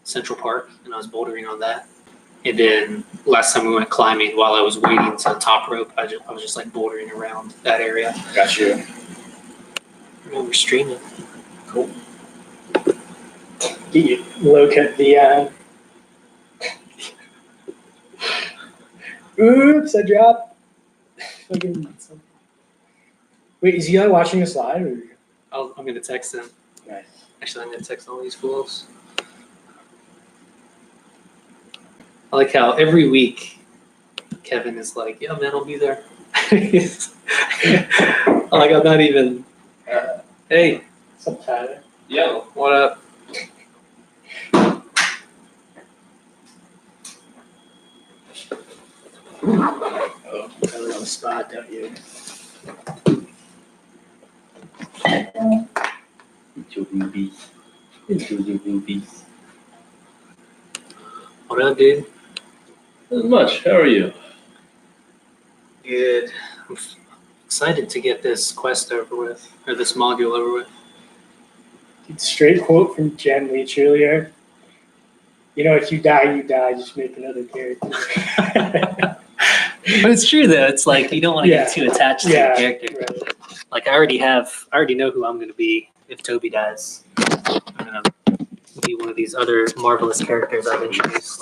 Central Park, and I was bouldering on that. And then last time we went climbing, while I was waiting to top rope, I was just like bouldering around that area. Got you. We're streaming. Cool. Get you look at the. Oops! I dropped. Wait, is Eli watching us live? Or? I'm gonna text him. Nice. Actually, I'm gonna text all these fools. I like how every week Kevin is like, "Yeah, man, I'll be there." Like I'm not even. Hey, What's up, Tyler? yo, what up? Oh, Tyler on the spot, don't you? Into rubies. Into the rubies. What up, dude? Not much. How are you? Good. I'm excited to get this quest over with, or this module over with. Straight quote from Jen Leach earlier. You know, if you die, you die. Just make another character. But it's true though. It's like you don't want to Yeah. get too attached to Yeah, the character. right. Like I already know who I'm going to be if Toby dies. I'm going to be one of these other marvelous characters I've introduced.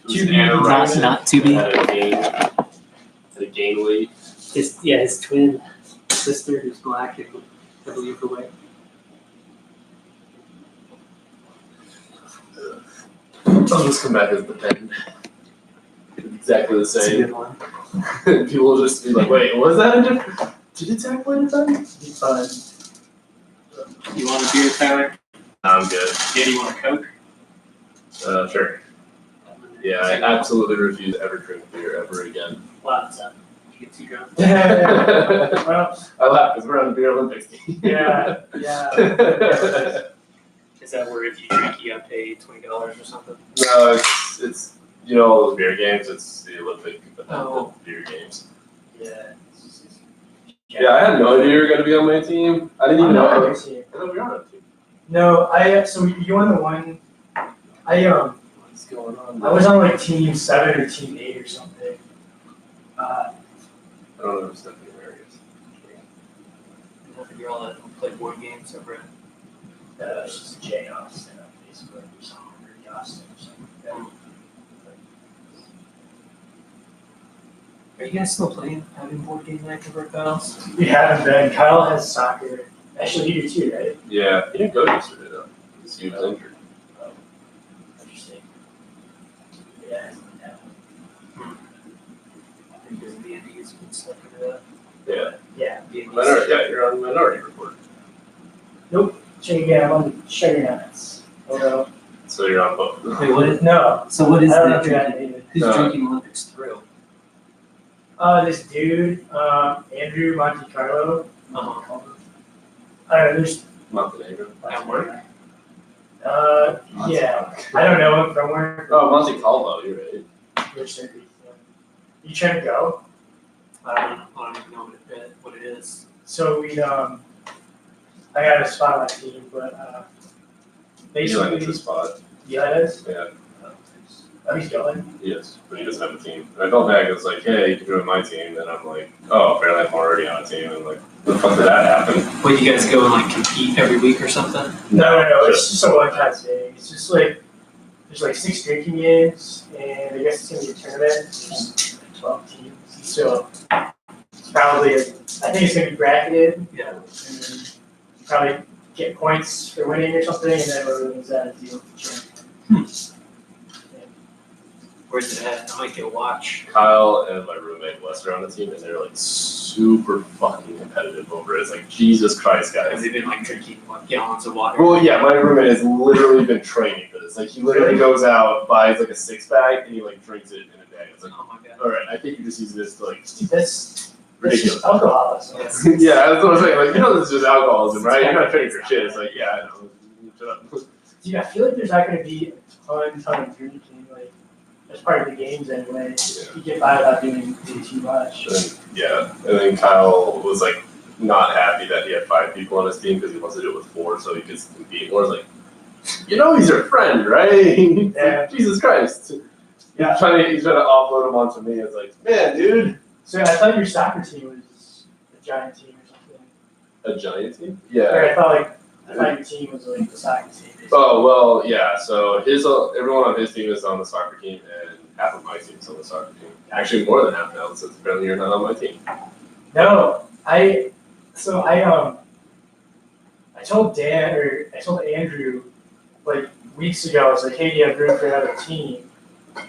2D. Not to be. Had a gain weight. His twin sister who's black and heavily overweight. I'll just come back as the pen. It's exactly the It's a same. good one. People will just be like, wait, was that a different? Did it take one time? Be fun. You want a beer, Tyler? I'm good. Yeah, do you want a Coke? Sure. Yeah, I absolutely refuse to ever drink beer ever again. Wow, it's you get too drunk. Well, I laugh because we're on the Beer Olympics team. yeah. Is that where if you drink you gotta pay $20 or something? No, it's all those beer games. It's the Olympic Oh. beer games. Yeah. Yeah, I had no idea you were going to be on my team. I didn't even know. I What's thought we were on a team. No, so you on the one? What's going on? I was on like team 7 or team 8 or something. I don't know if Stephanie Mary is. I think you're all that play board games over it. It's just Jay Austin on Facebook or something, or Austin or something like that. Are you guys still playing, having board game night over at Kyle's? We haven't been. Kyle has soccer. Actually, you do too, right? Yeah, he didn't go yesterday though. He was injured. Interesting. Yeah, Because of the Indies and stuff like that. Yeah. yeah. The Indies. You're on Minority Report. Check again. I'm on Sugar Nuts. Oh So you're on both. Wait, what is, no. so what is I don't know the if you're drinking? David. Who's No. drinking Olympics through? This dude, Andrew Monte Carlo. Uh-huh. I don't know. There's. Montenegro. At work? Yeah. I don't know him from where. Oh, Monte Carlo, you're right. You trying to go? I don't even know what it is. So we I got a spot on my team, but He's on basically the spot. yeah, it is. Yeah, Oh, he's going. yes, but he doesn't have a team. And I felt bad. It was like, hey, you can join my team. And I'm like, oh, apparently I'm already on a team. And like, the fuck did that happen? Wait, you guys go and like compete every week or something? No. It's just a one-time thing. It's just like there's like 6 drinking games, and I guess it's gonna be a tournament. There's like 12 teams, so it's probably I think it's gonna be bracketed. Yeah. And then probably get points for winning or something, and then whoever wins that is deal for sure. Where's it at? I might go watch. Kyle and my roommate Wes are on the team, and they're like super fucking competitive over it. It's like, Jesus Christ, Have guys. they been like drinking like, gallons of water? Well, yeah, my roommate has literally been training for this. Like, he literally goes out, buys like a 6-pack, and he like drinks it in a day. It's like, Oh my god. all right, I think you just use this to like Dude, that's ridiculous. just alcoholism. Yes. Yeah, that's what I'm saying. Like, this is just alcoholism, right? You're not training for shit. It's like, yeah, I know. Shut up. Dude, I feel like there's not going to be a ton of drinking. Like, that's part of the games anyway. Yeah. You get by without doing too much. And then, yeah, and then Kyle was like not happy that he had 5 people on his team because he wants to do it with 4 so he could compete more. It's like, you know, he's your friend, right? Yeah. Jesus Christ. Yeah. He's trying to offload him onto me. It's like, man, dude. So I thought your soccer team was a giant team or something. A giant team? Or Yeah. I thought your team was like the soccer team. Oh, well, yeah. So everyone on his team is on the soccer team, and half of my team's on the soccer team. Actually, more than half now, since apparently you're not on my team. No, I told Andrew like weeks ago. I was like, hey, do you have room for another team?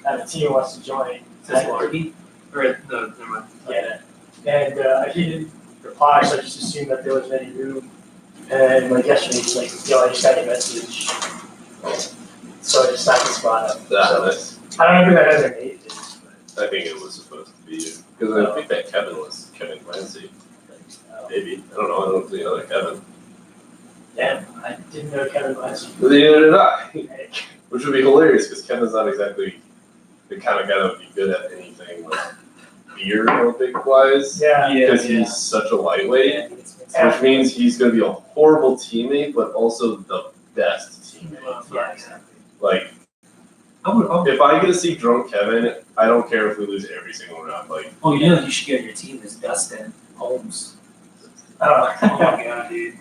That a team wants to join. Is this Larky? Or no, never mind. Yeah. And he didn't reply, so I just assumed that there wasn't any room. And like yesterday, he's like, yo, I just got your message. So I just knocked the spot up. That's, I don't know who that other Nate is. I think it was supposed to be you. Because I think that Kevin was Kevin Clancy. But, Maybe. I don't know. I don't see another Kevin. damn, I didn't know Kevin was. But neither did I. Which would be hilarious because Kevin's not exactly the kind of guy that would be good at anything like beer Olympic wise. Yeah. Because he's such a lightweight. Which means he's going to be a horrible teammate, but also the best teammate. Yeah, exactly. Like, if I get to see drunk Kevin, I don't care if we lose every single round. Like, Oh, you know, you should get on your team is Dustin Holmes. Oh, Oh my god, dude,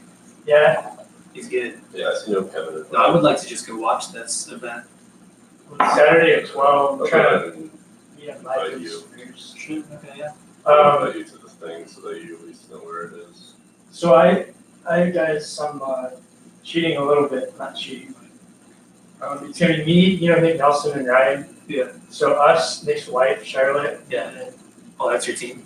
yeah. he's good. yeah, I see no Kevin. No, I would like to just go watch this event. Saturday at 12. I'm trying to to meet up my invite you. Okay, yeah. invite you to the thing so that you at least know where it is. So I guys, some cheating a little bit, not cheating. It's gonna be me, you know, Nick Nelson and Ryan. Yeah. So us, Nick's wife, Charlotte, Yeah. and Oh, that's your team?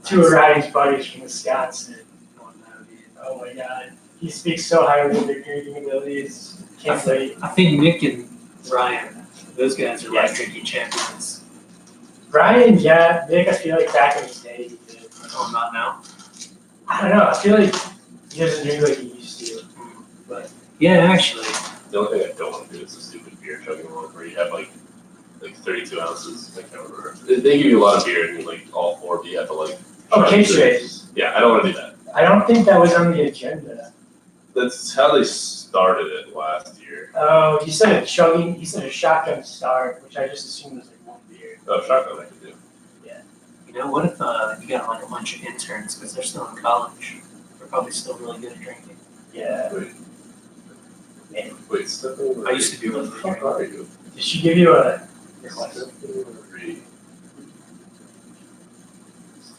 two of Ryan's buddies from Wisconsin. Oh, no, dude. Oh my God, he speaks so highly of their drinking abilities. Can't wait. I think Nick and Ryan, those guys are Yeah. like drinking champions. Ryan, yeah, Nick, I feel like back in his day, he did. Oh, not now. I don't know. I feel like he doesn't drink like he used to. Yeah, actually. The only thing I don't want to do is the stupid beer chugging one where you have like 32 ounces. I can't remember. They give you a lot of beer and like all 4 of you have to like. Oh, chug case through. race. Yeah, I don't want to do that. I don't think that was on the agenda. That's how they started it last year. Oh, he said a shotgun start, which I just assumed was like one beer. Oh, shotgun I could do. You know, what if you got like a bunch of interns because they're still in college? They're probably still really good at drinking. Yeah. Wait, Stephanie. I used to be What really the good. fuck are you? Did she give you a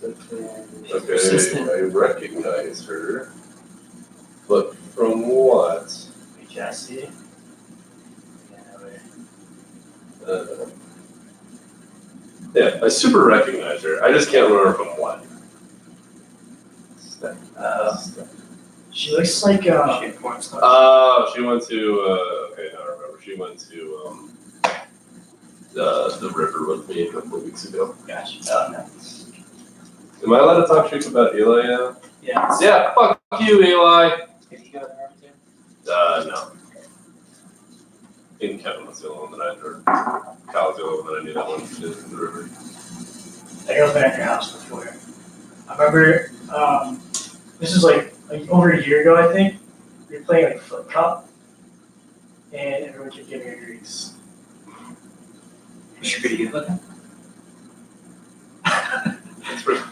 Okay, Persistent. I recognize her. But from what? Jesse? Yeah, I super recognize her. I just can't remember from what. She looks like Shit, porn star. Oh, she went to, okay, now I remember. She went to the river with me a couple of weeks ago. Gotcha. Am I allowed to talk shit about Eli now? Yeah. Yeah, fuck you, Eli. Did you go there too? No. I think Kevin was the only one that or Kyle was the only one that I knew that went to the river. I go back to your house before. I remember this is like over a year ago, I think. We were playing like Flip Cup, and everyone kept giving her drinks. Was she pretty good looking?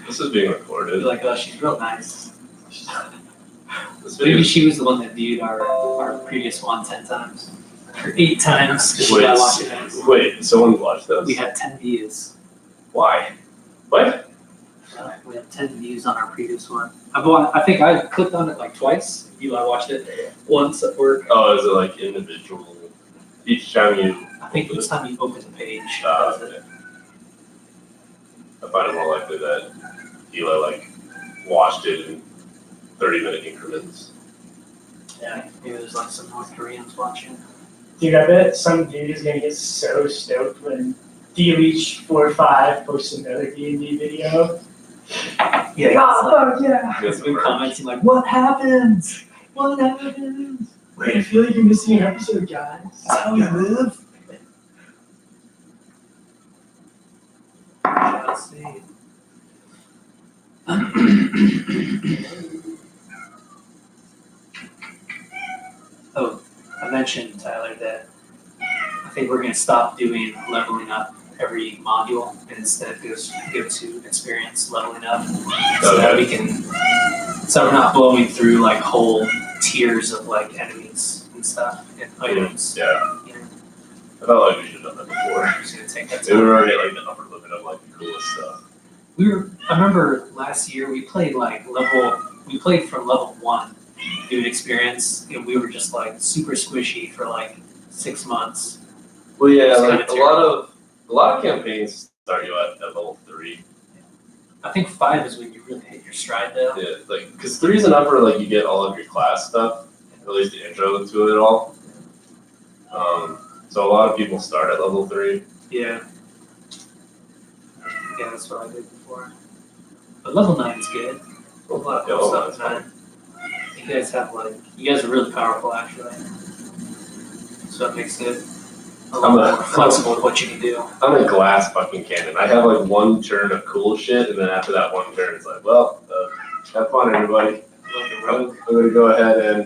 This is being recorded. Like, oh, she's real nice. This video Maybe is she was the one that viewed our previous one 10 times. Or 8 times, because she got watched it. wait, someone watched this? We had 10 views. Why? What? We had 10 views on our previous one. I think I clicked on it like twice. Eli watched it once at work. Oh, is it like individual? Each time you. I think each time you open the page, it Uh, does it. I find it more likely that Eli like watched it in 30-minute increments. Yeah. Maybe there's like some North Koreans watching. Dude, I bet some dude is gonna get so stoked when DLeach45 posts another D&D video. Yeah, Oh, yeah. Gets It's been the commenting like, what happens? What happens? Wait, I feel like you're missing an episode, guys. That's how we live. Let's see. I mentioned, Tyler, that I think we're gonna stop doing leveling up every module and instead go to experience leveling up, so that we can, so we're not blowing through like whole tiers of like enemies and stuff and items. Yeah. You know, I felt like we should have done that before. we're just gonna take that We time. were already at like the upper limit of like the coolest stuff. I remember last year we played from level 1 doing experience, and we were just like super squishy for like 6 months. Well, yeah, It's like kinda a lot of campaigns start you at level 3. I think 5 is when you really hit your stride though. Yeah, like because 3 is enough where like you get all of your class stuff, at least the intro to it all. So a lot of people start at level 3. Yeah. Yeah, that's what I did before. But level 9 is good. A lot of Yeah, cool level stuff at 9. You guys are really powerful actually. So it makes it a lot more flexible with what you can do. I'm a glass fucking cannon. I have like one turn of cool shit, and then after that one turn, it's like, well, have fun, everybody. I'm gonna go ahead and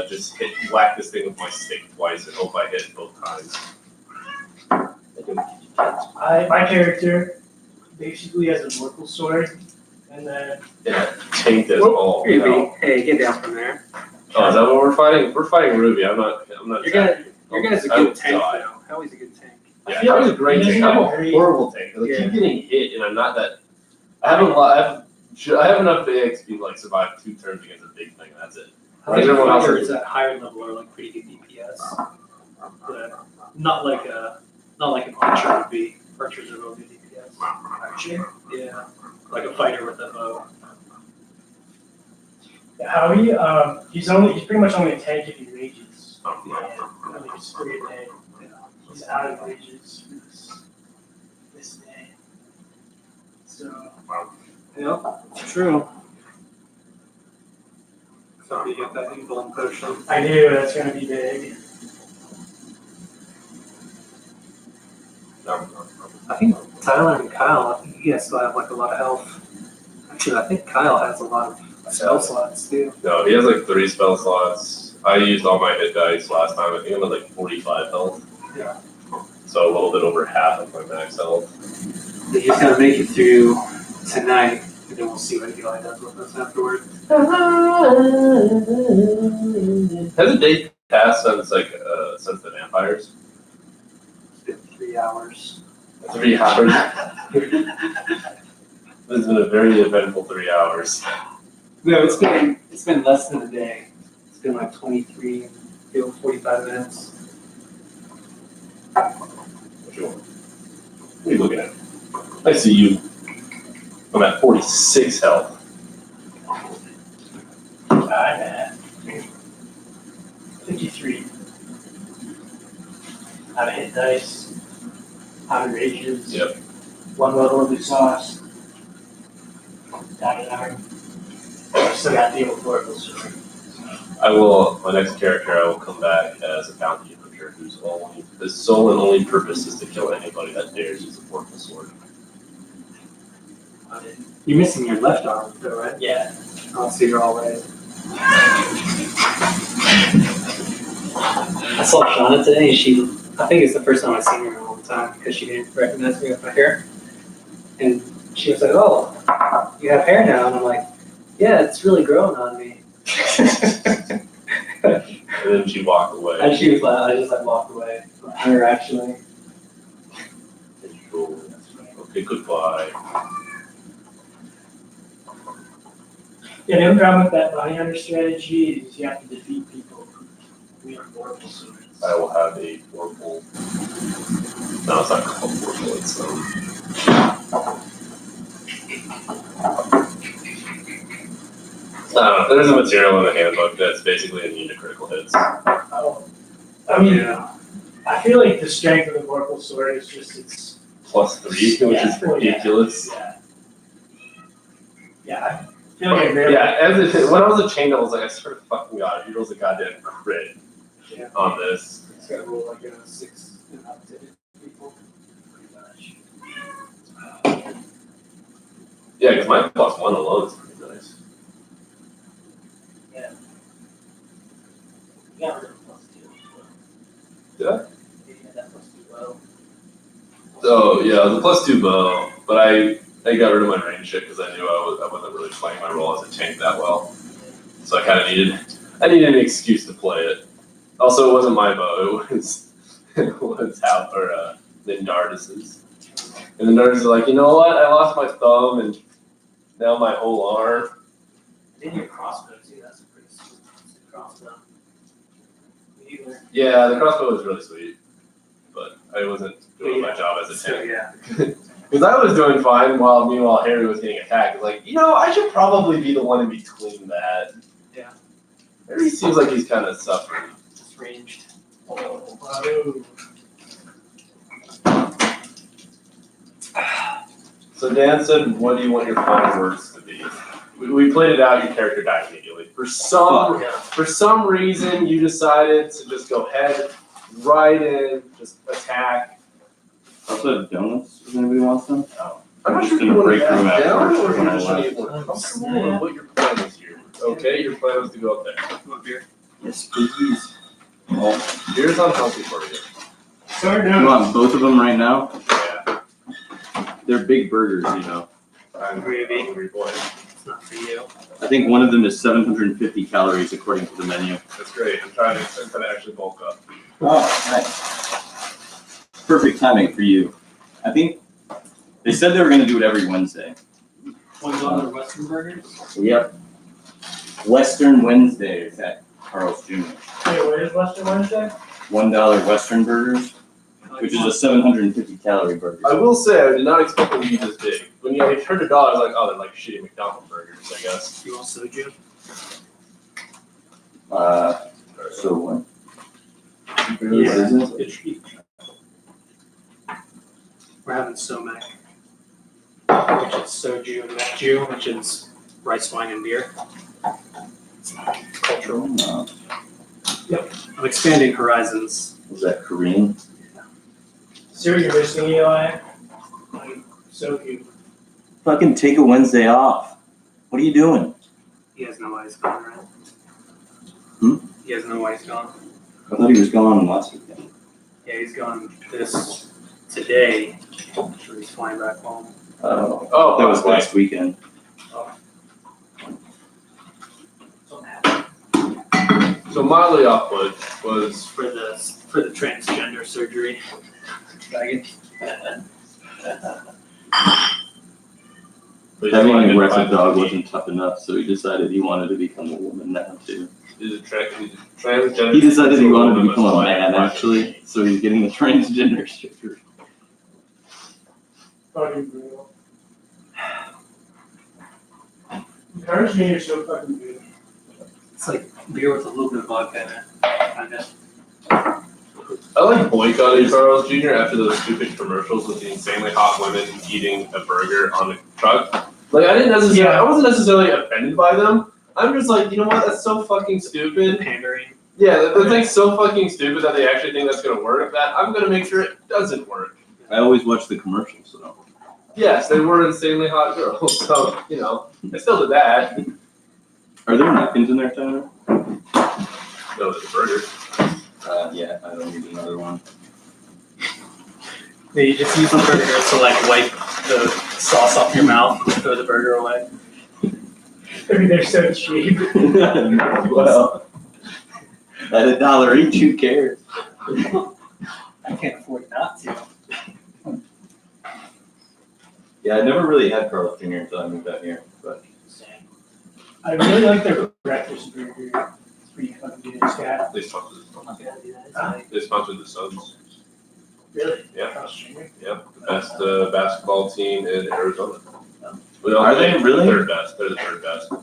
just whack this thing with my stick twice and hope I hit both times. My character basically has a Vorpal sword, and then Yeah, tanked as all. hell. Hey, get down from there. Oh, is that what we're fighting? We're fighting Ruby. I'm not. Your guy's a I good would tank die. now. Howie's a good tank. Yeah, that was a great He tank. doesn't I'm have a a very- horrible tank. Like, Yeah. keep getting hit, and I'm not that. I have a lot. I have enough AXP to like survive 2 turns against a big thing. That's it. I think Everyone else fighters is- at higher level are like pretty good DPS. But not like an archer would be. Archers are real good DPS. Archer. Yeah. Like a fighter with a bow. Howie, he's pretty much only a tank if he rages. I think it's 3 a day. He's out of rages this day. So Yep, true. So you get that England potion. I knew that's gonna be big. I think Tyler and Kyle, I think you guys still have like a lot of health. Actually, I think Kyle has a lot of spell slots too. No, he has like 3 spell slots. I used all my hit dice last time. I think I'm at like 45 health. Yeah. So a little bit over half of my max health. He's gonna make it through tonight, and then we'll see what Eli does with us afterward. Has a day passed since since the vampires? It's been 3 hours. 3 hours. It's been a very eventful 3 hours. No, it's been less than a day. It's been like 23 and 45 minutes. What you want? What are you looking at? I see you. I'm at 46 health. I'm at 53. Out of hit dice. Out of rages. Yep. 1 level of exhaust. Down an hour. Still got the old Vorpal sword. My next character, I will come back as a bounty hunter whose sole and only purpose is to kill anybody that dares use a Vorpal sword. You're missing your left arm, though, right? Yeah. I'll see you're all right. I saw Shauna today. I think it's the first time I've seen her in a long time because she didn't recognize me with my hair. And she was like, "Oh, you have hair now," and I'm like, "Yeah, it's really growing on me." And then she walked away. And she was like, I just like walked away from her actually. Okay, goodbye. Yeah, the only problem with that bounty hunter strategy is you have to defeat people who wield Vorpal swords. I will have a Vorpal. No, it's not called Vorpal. It's there's a material in the handbook that's basically immune to critical hits. I mean, I feel like the strength of the Vorpal sword is just its. +3, which is ridiculous. Yeah, I feel like I barely. Yeah, when I was a chain, I was like, I swear to fucking God, he rolls a goddamn crit Yeah. on this. It's got to roll like a 6 and up to hit people. Pretty much. Yeah, because my +1 alone is pretty nice. Yeah, really +2. Did I? Yeah, that must be low. Oh yeah, it was a +2 bow, but I got rid of my range shit because I knew I wasn't really playing my role as a tank that well. So I kind of needed an excuse to play it. Also, it wasn't my bow; it was Hal or Nindardis's. And Nindardis is like, you know what? I lost my thumb and now my whole arm. Then your crossbow too. That's a pretty sweet crossbow. Either. Yeah, the crossbow was really sweet, but I wasn't doing my job as a So tank. yeah. Because I was doing fine meanwhile Harry was getting attacked. It's like, I should probably be the one in between that. Yeah. Harry seems like he's kind of suffering. Just ranged. So Dan said, what do you want your final words to be? We played it out, your character died immediately. For some reason, you decided to just go head right in, just attack. Also have donuts, if anybody wants them. I'm not just sure if you gonna want break to through back down after or if when you I just want to left. get more comfortable with what your plan is here. Okay, your plan was to go up there. You want beer? Yes, please. Oh, Beer's unhealthy for you. Sorry, you no. want both of them right now? Yeah. They're big burgers, I'm Gravy. hungry boy. It's not for you. I think one of them is 750 calories according to the menu. That's great. I'm trying to actually bulk up. Oh, nice. Perfect timing for you. I think they said they were going to do it every Wednesday. $1 Western burgers. Yep. Western Wednesdays at Carl's Jr. Wait, what is Western Wednesday? $1 Western burgers, which is a 750 calorie burger. I will say, I did not expect them to be this big. When I heard the dog, I was like, oh, they're like shitty McDonald's burgers, I guess. You want soju? So what? Yeah. What is it? Good treat. We're having somek, which is soju, and mekju, which is rice wine and beer. It's cultural. I'm expanding horizons. Was that Korean? See what you're missing, Eli? So cute. Fucking take a Wednesday off. What are you doing? He has no why he's gone, right? Hmm? He has no why he's gone. I thought he was gone last weekend. Yeah, he's gone today. So he's flying back home. Oh, That was okay. last weekend. So my layoff was For the transgender surgery. Dragon. Having an aggressive dog wasn't tough enough, so he decided he wanted to become a woman now too. transgender. He decided he wanted to become a That's man why- actually, so he's getting the transgender surgery. Fucking brutal. Carl's Jr. is so fucking good. It's like beer with a little bit of vodka in it. Kind of. I like boycotting Carl's Jr. after those stupid commercials with the insanely hot women eating a burger on the truck. Like I wasn't necessarily offended by them. I'm just like, you know what? That's so fucking stupid. Pandering. Yeah, that's like so fucking stupid that they actually think that's gonna work. That I'm gonna make sure it doesn't work. I always watch the commercials, so. Yes, they were insanely hot girls, so I still did that. Are there napkins in there, Tyler? No, it's a burger. Yeah, I don't need another one. Yeah, you just use the burger to like wipe the sauce off your mouth and throw the burger away. I mean, they're so cheap. Well, at $1 each, who cares? I can't afford not to. Yeah, I never really had Carl's Jr. until I moved out here, but. I really like their breakfast burger. It's pretty fucking good. It's got, They sponsored I'm not gonna do that. Huh? They sponsored the Suns. really? Yeah. Carl's Jr. Yep, the best basketball team in Arizona. Are they really? The third best. They're the third best.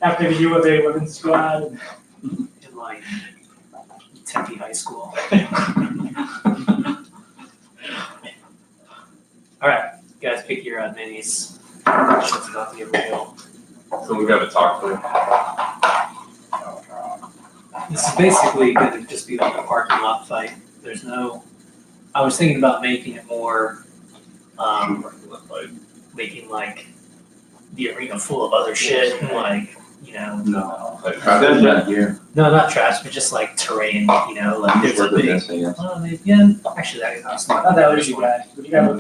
After the U of A women's squad. In like Tempe High School. All right, guys, pick your minis. Shit's about to get real. So we gotta talk to them. This is basically going to just be like a parking lot fight. There's no. I was thinking about making it more, making like the arena full of other shit, like you know, No. Like, That's not here. no, not trash, but just like terrain, you know, like there's a Work with big, this, I guess. yeah, actually that's not. Not that was you guys, but you got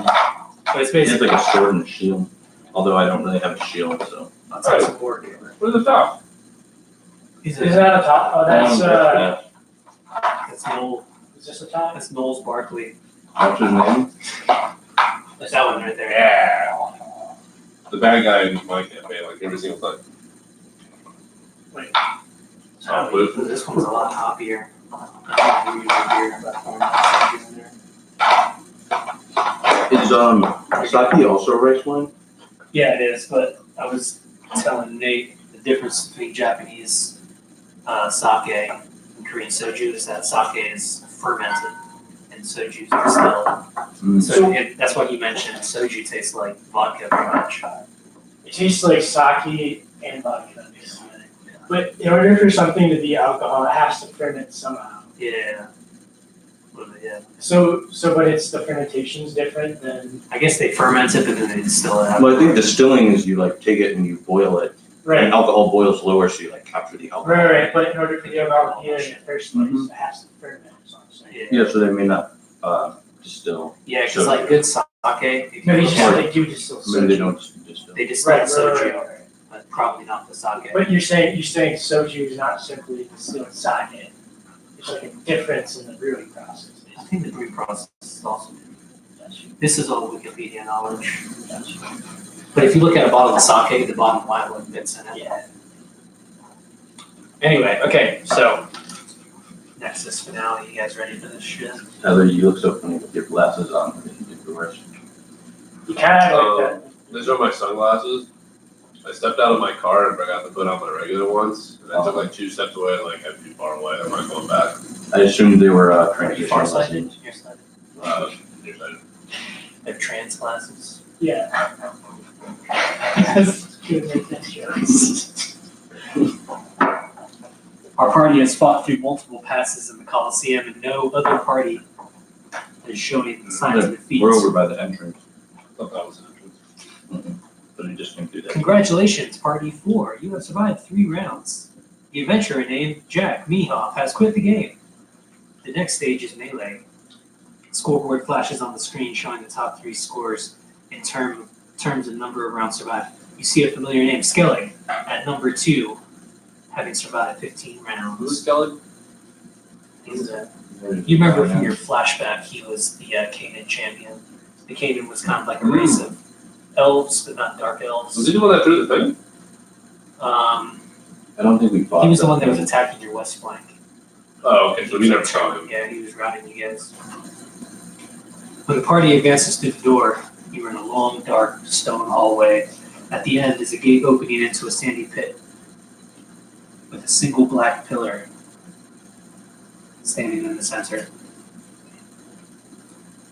But it's He has basically, like a sword and a shield, although I don't really have a shield, so. that's how it's work. Where's the top? Is is that a top? Oh, that's, That's Noel, is this a top? that's Knowles Barkley. What's his name? That's that one right there. Yeah. The bad guy in my campaign, like every single time. Oh, blue. this one's a lot hoppier. I don't know if you hear about Is Saki also a rice wine? Yeah, it is, but I was telling Nate the difference between Japanese sake and Korean soju is that sake is fermented and soju is distilled. So that's what you mentioned. Soju tastes like vodka very much. It tastes like sake and vodka. But in order for something to be alcohol, it has to ferment somehow. Yeah. Yeah. So, but it's the fermentation's different than. I guess they ferment it, but then they distill it out. Well, I think distilling is you like take it and you boil it. Right. And alcohol boils lower, so you like capture the alcohol. Right, but in order for the alcohol to be in the first place, it has to ferment, is what I'm saying. Yeah, Yeah, so they may not distill. yeah, because like good sake, if No, you he look just at said it, they do distill Maybe they soju. don't distill. they distill Right, soju, but probably not the sake. But you're saying soju is not simply distilled sake. It's like a difference in the brewing process. I think the brewing process is also. This is all Wikipedia knowledge. But if you look at a bottle of sake, the bottom line what fits in it. Yeah. Anyway, okay, so Nexus finale. You guys ready for this shit? Heather, you look so funny with your glasses on. When you do the rest. You kind of like that. These are my sunglasses. I stepped out of my car and forgot to put on my regular ones. And I took like 2 steps away and like I'm too far away. I'm not going back. I assumed they were Are transition you farsighted? lessons. Nearsighted. Nearsighted. They're trans glasses. Yeah. That's good with that jokes. Our party has fought through multiple passes in the Coliseum, and no other party has shown any signs of defeat. We're over by the entrance, I thought that was an entrance. but it just came through there. Congratulations, Party 4. You have survived 3 rounds. The adventurer named Jack Mehoff has quit the game. The next stage is Melee. Scoreboard flashes on the screen showing the top 3 scores in terms of number of rounds survived. You see a familiar name, Skellig, at number 2, having survived 15 Who's rounds. Skellig? You remember from your flashback, he was the Canaan champion. The Canaan was kind of like a race of elves, but not dark elves. Was he the one that threw the thing? I don't think we fought. He was the one that was attacking your west flank. Oh, okay, so we never saw him. Yeah, he was routing you guys. When the party advances through the door, you are in a long, dark stone hallway. At the end is a gate opening into a sandy pit with a single black pillar standing in the center.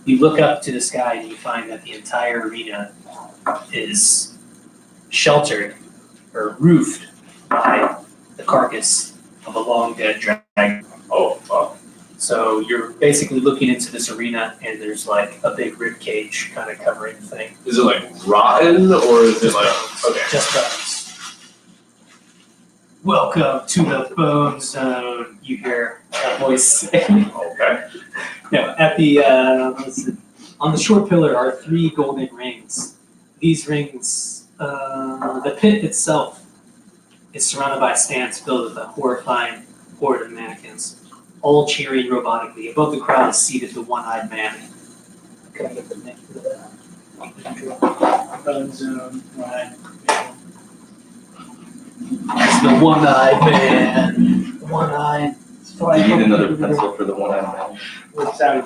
You look up to the sky and you find that the entire arena is sheltered or roofed by the carcass of a long dead dragon. Oh, fuck. So you're basically looking into this arena and there's like a big rib cage kind of covering the thing. Is it like rotten or is it like okay? Just bones. Welcome to the Bone Zone. You hear that voice say. Okay. No, at the on the short pillar are 3 golden rings. These rings, the pit itself is surrounded by stands filled with a horrifying horde of mannequins, all cheering robotically. Above the crowd is seated the one-eyed man. Can I get the name for that? Bone zone, right. It's the one-eyed man. One-eyed. You need another pencil for the one-eyed man. What's out?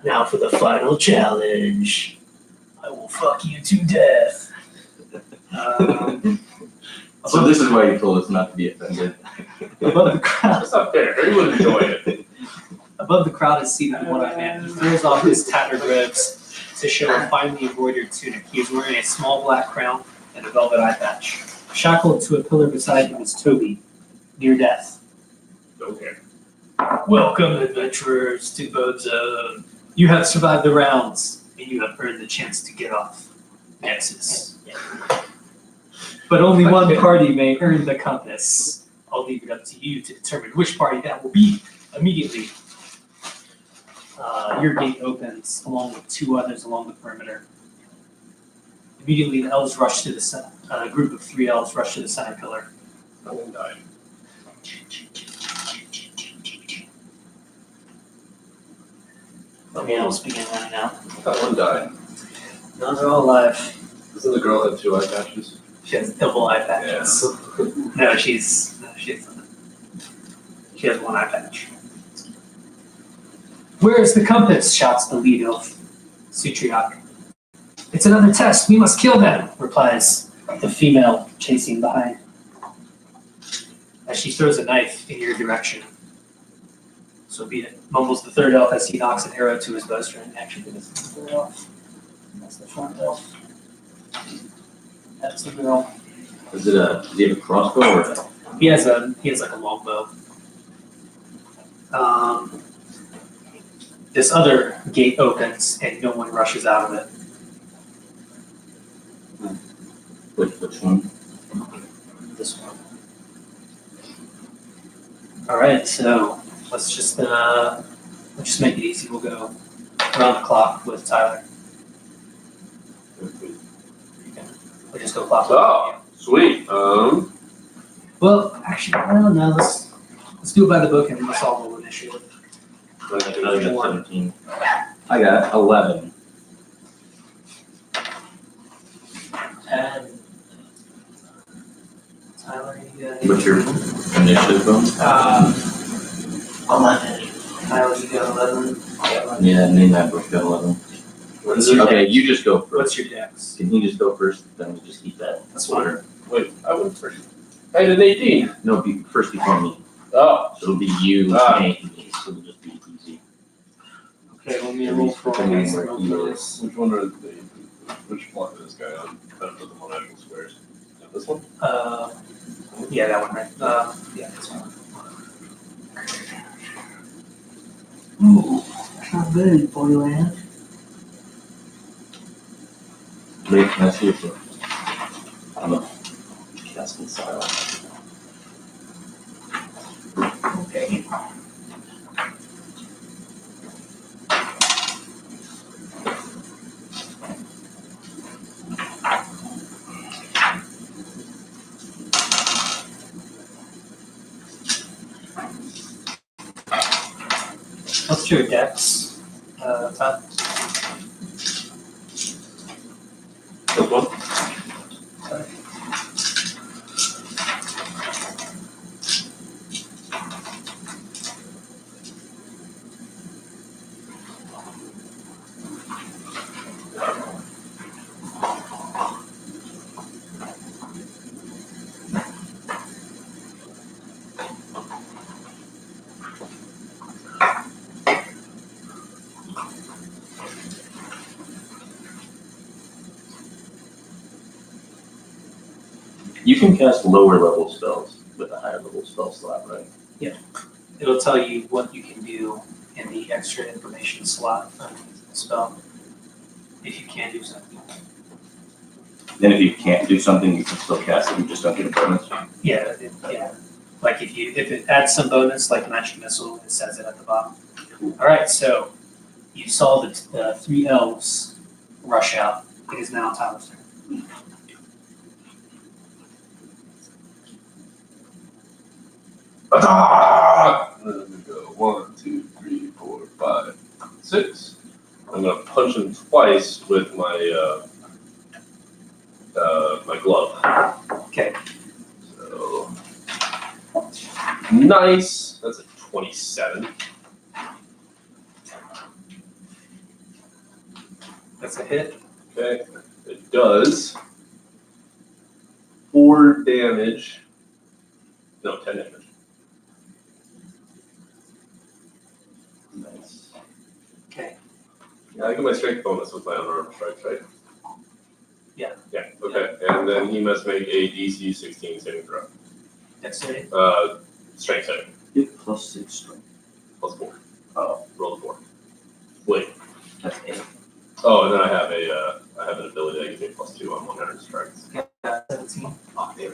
Now for the final challenge. I will fuck you to death. So this is why you told us not to be offended. Above the crowd. That's not fair. Everyone would enjoy it. Above the crowd is seated the one-eyed man. He throws off his tattered robes to show a finely embroidered tunic. He is wearing a small black crown and a velvet eye patch. Shackled to a pillar beside him is Toby, near death. Okay. Welcome, adventurers, to Bone Zone. You have survived the rounds, and you have earned the chance to get off Nexus. but only one party may earn the compass. I'll leave it up to you to determine which party that will be immediately. Your gate opens along with two others along the perimeter. Immediately, the elves rush to the center. A group of 3 elves rush to the center pillar. No one died. The elves begin running out. That one died. No, they're all alive. Doesn't the girl have 2 eye patches? She has double eye patches. No, she has 1 eye patch. Where is the compass? Shouts the lead elf, Sutriak. It's another test. We must kill them, replies the female chasing behind. As she throws a knife in your direction. So be it. Mumbles the 3rd elf as he knocks an arrow to his bowstring. Actually, this is the 3rd elf. That's the front elf. That's the girl. Does he have a crossbow or? He has like a longbow. This other gate opens and no one rushes out of it. Which one? This one. All right, so let's just make it easy. We'll go around the clock with Tyler. We'll just go clock. Oh, sweet. Well, actually, I don't know. Let's do it by the book and let's all roll initiative. I got 17. I got 11. And Tyler, you got What's your initiative bonus? 11. Tyler, you got 11. Yeah, name that book got 11. What's your Okay, dex? you just go first. What's your dex? Can he just go first? Then we just eat that. That's fine. Wait, I went first. I had an 18. No, first before me. Oh, So it'll be you, Ah. Nate, and me. So it'll just be easy. Okay, let me roll for Becoming this. more heroes. which one are they? Which block is this guy on? Better put them on actual squares. This one? Yeah, that one, right? Yeah, this one. Ooh, not good, Boyland. Wait, can I see if I'm a casting style. Okay. What's your dex, Todd? This one? You can cast lower level spells with a higher level spell slot, right? It'll tell you what you can do in the extra information slot underneath the spell. If you can do something. Then if you can't do something, you can still cast it, you just don't get a bonus. Yeah, yeah. Like if it adds some bonus, like magic missile, it says it at the bottom. All right, so you saw the 3 elves rush out. It is now Tyler's turn. Ah! Let me go. 1, 2, 3, 4, 5, 6. I'm gonna punch him twice with my my glove. Okay. So nice. That's a 27. That's a hit. Okay. It does 4 damage. No, 10 damage. Nice. Okay. Yeah, I get my strength bonus with my unarmed strikes, right? Yeah. Yeah, okay. And then he must make a DC 16 saving throw. That's it. Strength saving, Get plus 6 strength. plus 4. Roll a 4. Wait. That's 8. Oh, and then I have an ability that gives me plus 2 on 100 strikes. 17. Oh, there.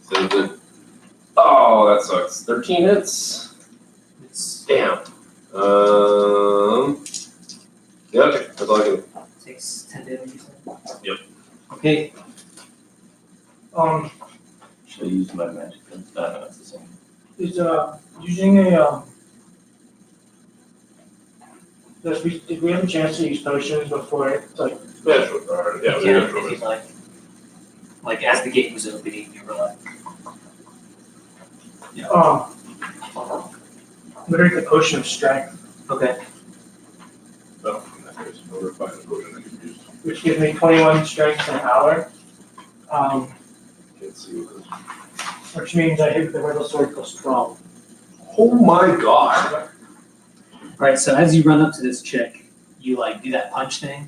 So the, oh, that sucks. 13 hits. It's Damn. Yeah, okay. That's all I can. takes 10 damage. You said? Yep. Okay. Should I use my magic? No, it's the same. Is using a did we have a chance to use potions before it's like Yeah, sure. All right. Yeah, If we're you like as the gate was opening, you were like, literally the potion of strength, okay. Oh, in that case, we're finding a potion I can use. which gives me 21 strength an hour. Can't see what this. Which means I hit with the Riddle Sword plus 12. Oh my god. Right, so as you run up to this chick, you like do that punch thing,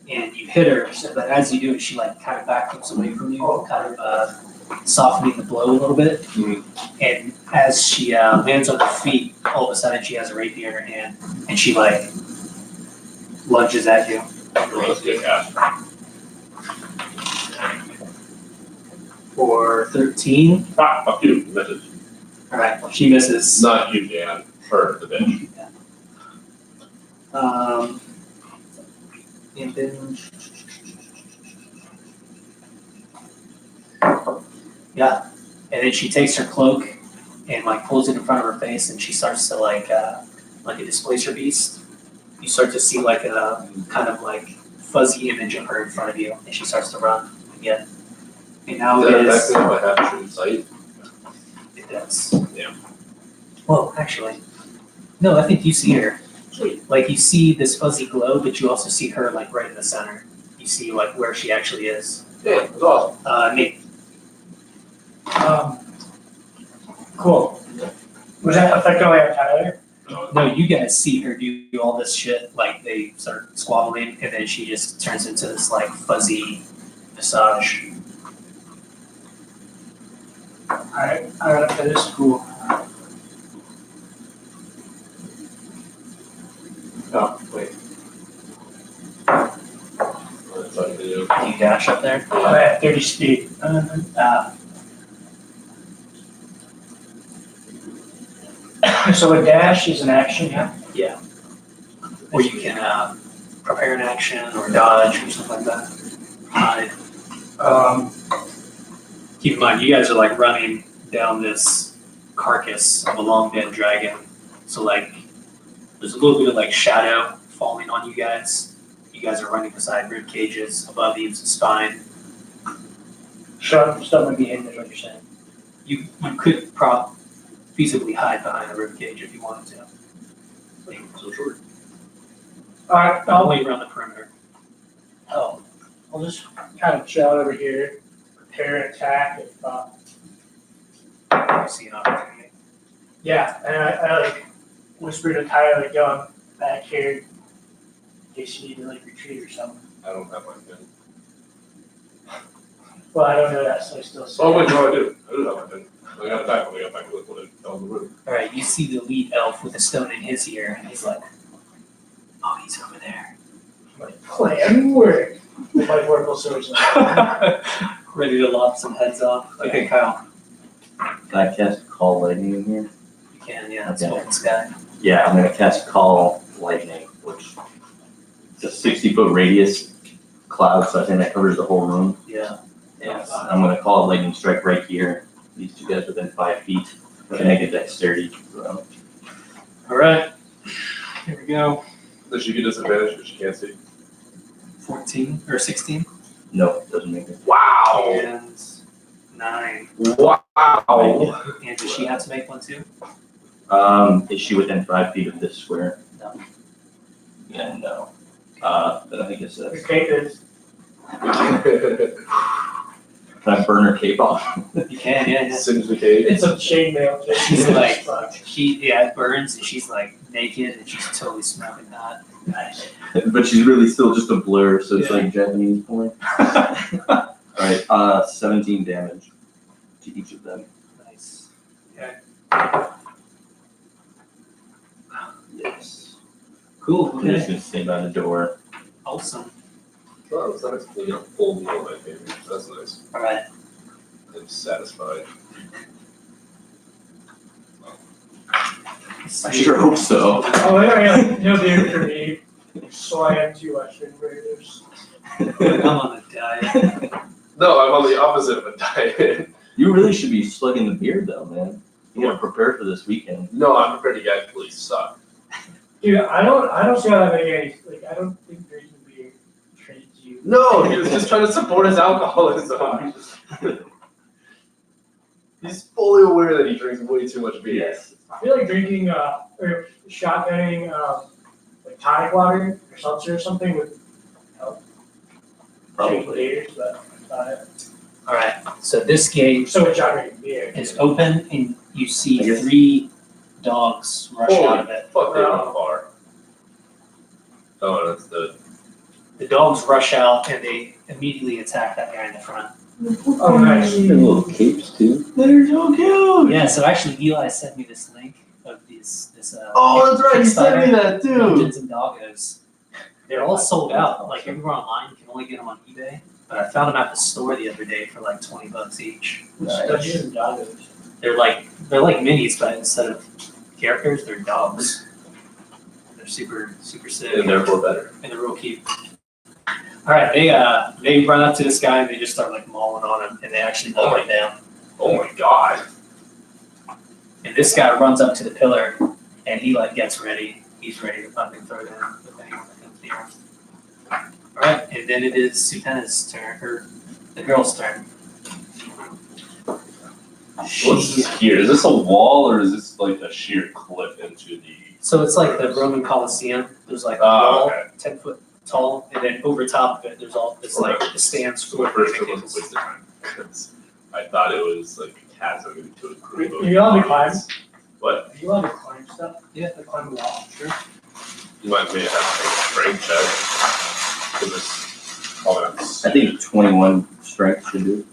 and you hit her, so that as you do it, she like kind of backflips away from you, kind of softening the blow a little bit. Mhm. And as she lands on her feet, all of a sudden she has a rapier in her hand, and she like lunges at you. Let's get that. For 13. Ah, fuck you. Message. Alright, she misses. Not you, Dan. Her, the bitch. And then, yeah, and then she takes her cloak and like pulls it in front of her face, and she starts to like a displacer beast. You start to see like a kind of like fuzzy image of her in front of you, and she starts to run again. And now Is that it is. exactly what happened in sight? It does. Yeah. Well, actually, no. I think you see her. Sweet. Like you see this fuzzy glow, but you also see her like right in the center. You see like where she actually is. Yeah, it's awesome. Nate. Cool. Was that effect only on Tyler? No, you guys see her do all this shit. Like they start squabbling, and then she just turns into this like fuzzy visage. Alright, that is cool. Oh, wait. That's all you do. Do you dash up there? I'm at 30 speed. So a dash is an action, yeah? Or you can prepare an action or dodge or something like that. Hide. Keep in mind, you guys are like running down this carcass of a long dead dragon. So like, there's a little bit of like shadow falling on you guys. You guys are running beside rib cages. Above you is the spine. Stuff would be hidden is what you're saying. You could feasibly hide behind a rib cage if you wanted to. Like, So short. Alright, only around the perimeter. I'll just kind of chill out over here, prepare an attack if, You see an opportunity. yeah, and I like whisper to Tyler, like, yo, I'm back here in case you need to like retreat or something. I don't have my pen. Well, I don't know that, so I still say. Oh, wait, no, I do. I do have my pen. I got back when I got back with what I on the roof. Alright, you see the lead elf with a stone in his ear, and he's like, oh, he's over there. Like, plan work. With my vorpal swords. Ready to lop some heads off. Okay, Kyle. Can I cast Call Lightning in here? You can, yeah, it's Okay. open sky. Yeah, I'm gonna cast Call Lightning, which is a 60-foot radius cloud, so I think that covers the whole room. Yeah. Yes, I'm gonna call a lightning strike right here. These two guys within 5 feet. Can I get dexterity? So, Alright. Here we go. Does she get disadvantage because she can't see? 14 or 16. no, doesn't make it. Wow! And 9. Wow! And does she have to make one too? Is she within 5 feet of this square? No. Yeah, no. Then I think it's The this. cape is, Can I burn her cape off? You can, yeah. Sings the cave. it's a chainmail. She's like- Fuck. It burns, and she's like naked, and she's totally smoking hot. But she's really still just a blur, so it's Yeah. like Japanese porn. Alright, 17 damage to each of them. Nice. Okay. Yes. Cool. I'm just Okay. gonna stay by the door. Awesome. Well, it's nice. You know, full meal, my favorite. That's nice. All right. I'm satisfied. I sure hope so. Oh, yeah, no beer for me, so I have 2 Western burgers. I'm on a diet. No, I'm on the opposite of a diet. You really should be slugging the beard though, man. You gotta prepare for this weekend. No, I'm prepared to actually suck. Dude, I don't see how that makes any, like, I don't think drinking beer trains you. No, he was just trying to support his alcoholism. He's fully aware that he drinks way too much beer. Yes. I feel like drinking, or shotgunning, like tonic water or seltzer or something would help. Drink Probably. beers, but, All right. So this gate so much shot drinking beer. is open, and you see I guess- 3 dogs rush out of it. Fuck, they're on far. Oh, that's the. The dogs rush out, and they immediately attack that guy in the front. Oh, nice. Their little capes too. They're so cute. Yeah. So actually, Eli sent me this link of this. Oh, that's right. You sent me that too. Dungeons and Doggos. They're all sold out. Like everywhere online, you can only get them on eBay. But I found them at the store the other day for like $20 each. Dungeons and Dragons. They're like minis, but instead of characters, they're dogs. They're super sick, And therefore better. and they're real cute. All right, they run up to this guy and they just start like mauling on him, and they actually knock him down. Oh my god. And this guy runs up to the pillar, and he like gets ready. He's ready to fucking throw down with anyone that comes near him. All right, and then it is Supena's turn, or the girl's turn. What's here? Is this a wall or is this like a sheer cliff into the? So it's like the Roman Colosseum. There's like a Oh, wall, okay. 10 foot tall, and then over top of it, there's all this like the stands So for at first it was a mannequins. waste of time. 'Cause I thought it was like a chasm into a group of. Are you allowed to climb? What? Are you allowed to climb stuff? Yeah. Like climb a wall? Sure. You might may have to take a strength check. 'Cause it's all that. I think 21 strength should do.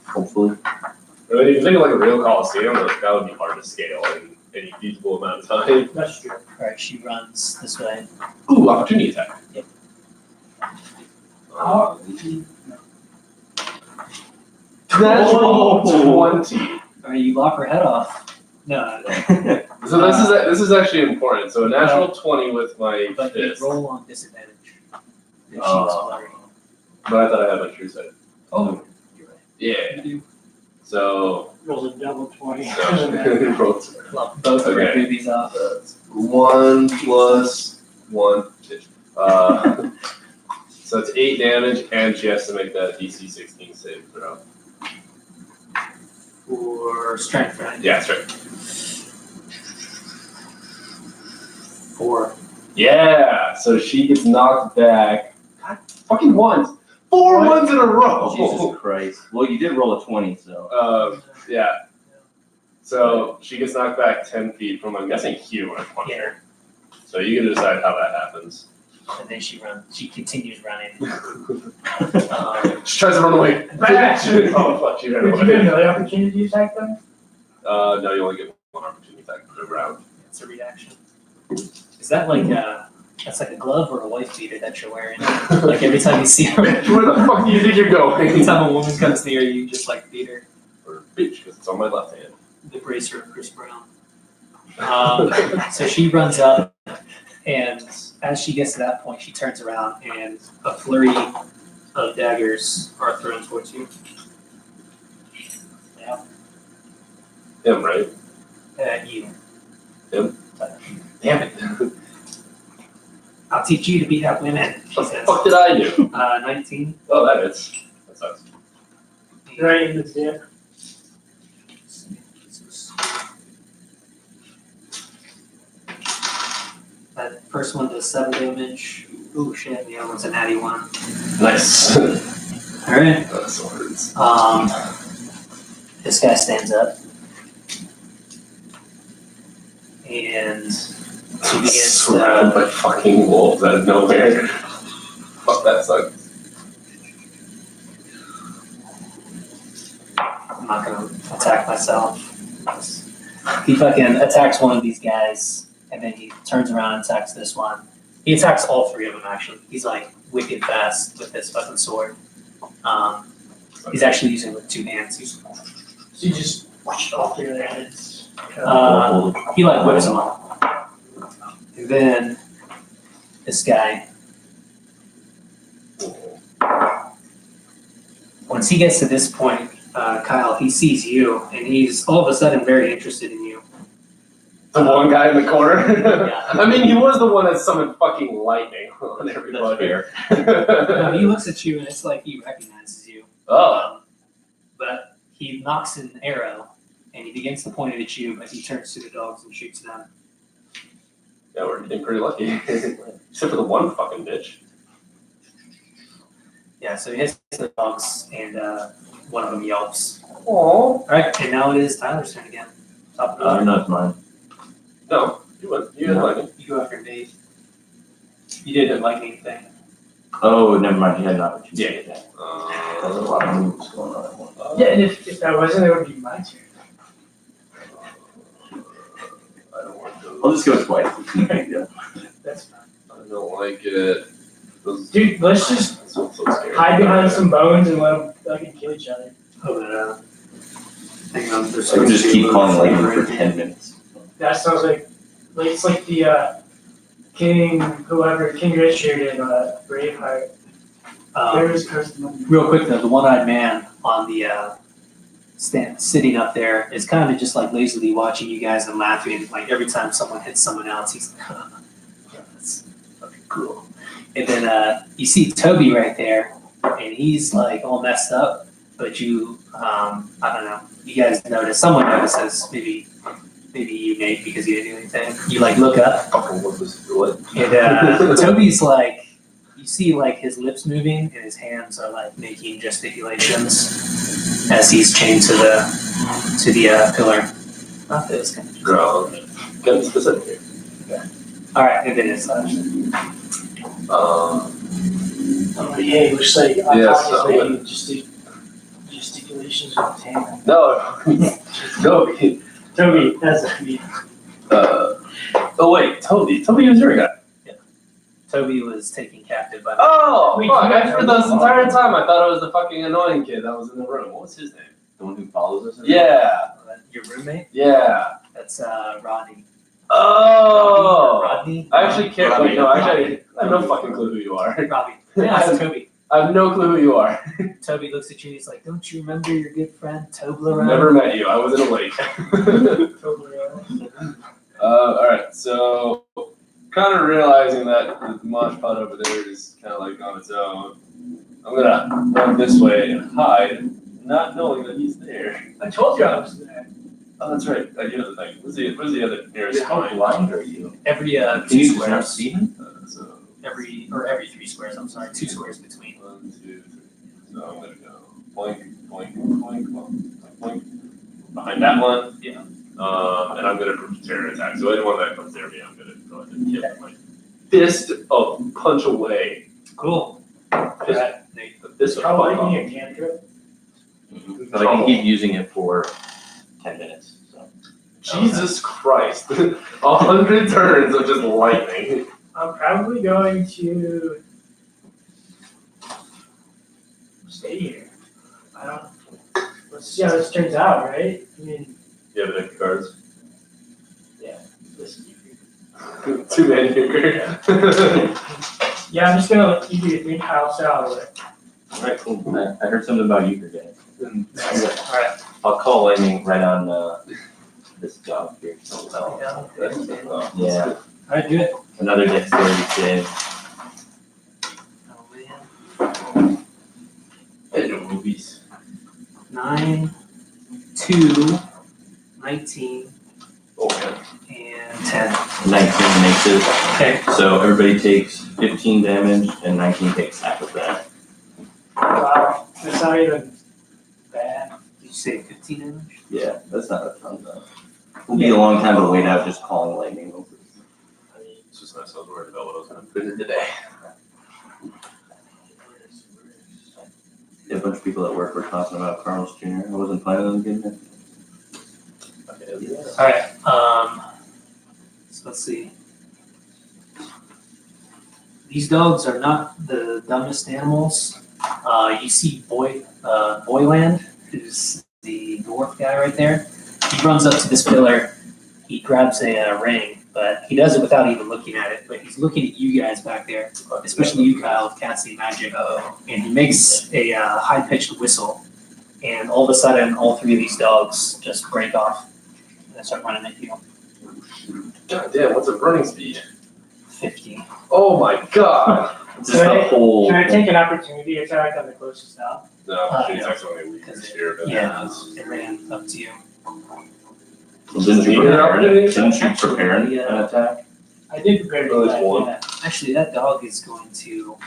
Hopefully. I mean, if you think of like a real Coliseum, like, that would be hard to scale in any feasible amount of time. That's true. All right, she runs this way. Ooh, opportunity attack. Yep. Oh. Natural Oh. 20. All right, you lop her head off. No, So this is actually important. So a natural 20 with my but you fist. roll on disadvantage. If she's Oh. blurry. But I thought I had my true sight. Oh, you're right. Yeah. You do. So Rolls a double 20. rolled Lop both of her Okay. boobies off. 1 plus 1. So it's 8 damage, and she has to make that DC 16 save throw. For strength, right? Yeah, that's right. 4. Yeah, so she gets knocked back. God, fucking ones. 4 What? ones in a row. Jesus Christ. Well, you did roll a 20, so. Yeah. So she gets knocked back 10 feet from, I'm guessing, Hugh when I punch her. So you get to decide how that happens. And then she runs. She continues running. She tries to run away. Back. Oh, fuck, she ran Did you get away. another opportunity attack then? No, you only get 1 opportunity attack per round. It's a reaction. Is that like that's like a glove or a wife beater that you're wearing? Like every time you see her, Where the fuck do you think you're every going? time a woman comes near you, you just like beat her. Or bitch, because it's on my left hand. The bracer of Chris Brown. So she runs up, and as she gets to that point, she turns around, and a flurry of daggers are thrown towards you. Yeah, Him, right? at you. Him? Damn it! I'll teach you to beat up women. She What the says. fuck did I do? 19. Oh, that is. That sucks. Right in the dip. That first one does 7 damage. Ooh, shit, the other one's a natty 1. Nice. Alright. That so hurts. This guy stands up. And she begins Surrounded by fucking wolves out of nowhere. Fuck, that sucks. I'm not gonna attack myself. He fucking attacks one of these guys, and then he turns around and attacks this one. He attacks all three of them actually. He's like wicked fast with this fucking sword. He's actually using it with two hands. So you just whoosh off through their heads. He like whips them up. And then this guy, once he gets to this point, Kyle, he sees you and he's all of a sudden very interested in you. The one guy in the corner. Yeah. I mean, he was the one that summoned fucking lightning on That's everybody. fair. He looks at you and it's like he recognizes you. Oh. But he knocks an arrow and he begins to point it at you, but he turns to the dogs and shoots them. Yeah, we're getting pretty lucky. Except for the one fucking bitch. Yeah, so he hits the dogs and one of them yelps. Aww. All right, and now it is Tyler's turn again. Top of the order. No, it's mine. No, you went. You had No. lightning. You go after Dave. You didn't like anything. Oh, never mind. You had an opportunity. Yeah. There's a lot of moves going on at once. Yeah, and if that wasn't, it would be my turn. I don't want to. I'll just go twice. It's no big deal. That's fine. I don't like it. Those, Dude, let's just I'm so scared. hide behind some bones and let them fucking kill each other. Oh, but hang on. There's I can just keep calling lightning for 10 minutes. That sounds like it's like the King Richard in Braveheart. Where is Cursed Monkey? Real quick though, the one-eyed man on the stand sitting up there is kind of just like lazily watching you guys and laughing. Like every time someone hits someone else, he's like, yeah, that's fucking cool. And then you see Toby right there, and he's like all messed up. But you, I don't know. You guys notice. Someone notices. Maybe you, Nate, because you didn't do anything. You like look up, Fucking what was what? and Toby's like. You see like his lips moving and his hands are like making gesticulations as he's chained to the pillar. Not this kind of. Girl, get specific here. All right, and then it's Oh, yeah, it looks like Yes, Alpaca's making gesticulations with his hand. No, no. Toby, that's me. Oh wait, Toby was your guy. Toby was taken captive by the. Oh, Wait, fuck! you I for this entire time I thought it was the fucking annoying kid that was in the room. What was his name? The one who follows us? Yeah, Your roommate? yeah. That's Rodney. Oh, Rodney? I actually can't. Robbie. Wait, no, actually, I have no fucking clue who you are. Robbie. Yeah, it's Toby. I have no clue who you are. Toby looks at you and he's like, don't you remember your good friend Toblerone? Never met you. I was in a lake. All right, so kind of realizing that the mosh pot over there is kind of like on its own. I'm gonna run this way and hide, not knowing that he's there. I told you I was there. Oh, that's right. You know the thing. Where's the other nearest How mine? blind are you? Every Can 2 you not squares. see him? So Every 3 squares, I'm sorry. 2 squares between. 1, 2, 3. So I'm gonna go boink, boink, boink, boink, boink. Behind that one. Yeah. And I'm gonna prepare an attack. So anyone that comes near me, I'm gonna go ahead and hit with my fist of punch away. Cool. Fist, Nate. the fist of How punch. lightning a cantrip? But I can keep using it for 10 minutes. So. Jesus Christ. 100 turns of just lightning. I'm probably going to stay here. I don't. Let's see how this turns out, right? I mean, You have any cards? this is Too many here. yeah, I'm just gonna let you do your thing. I'll say out of it. Alright, cool. I heard something about you today. All right. I'll call lightning right on this job here. Yeah. All right, do it. Another dexterity save. Oh, man. I know movies. 9, 2, 19, Oh man. and 10. 19 makes it. Okay. So everybody takes 15 damage and 19 takes half of that. Wow, that's not even bad. Did you say 15 damage? Yeah, that's not a ton though. It'll be a long time to wait out just calling lightning over. I mean, it's just nice I was worried about what I was gonna put in today. A bunch of people at work were talking about Carlos Jr. I wasn't planning on getting it. All right. So let's see. these dogs are not the dumbest animals. You see Boyland, who's the dwarf guy right there. He runs up to this pillar. He grabs a ring, but he does it without even looking at it. But he's looking at you guys back there, especially you, Kyle, with casting magic. And he makes a high-pitched whistle. And all of a sudden, all three of these dogs just break off and they start running at you. God damn, what's a running speed? 50. Oh my god! Just the whole. Can I take an opportunity attack on the closest dog? No, she's actually weak this year, but Yeah, it ran up to you. Didn't you Need an opportunity prepare any attack? I did prepare Oh, to there's attack, one. yeah. Actually, that dog is going to.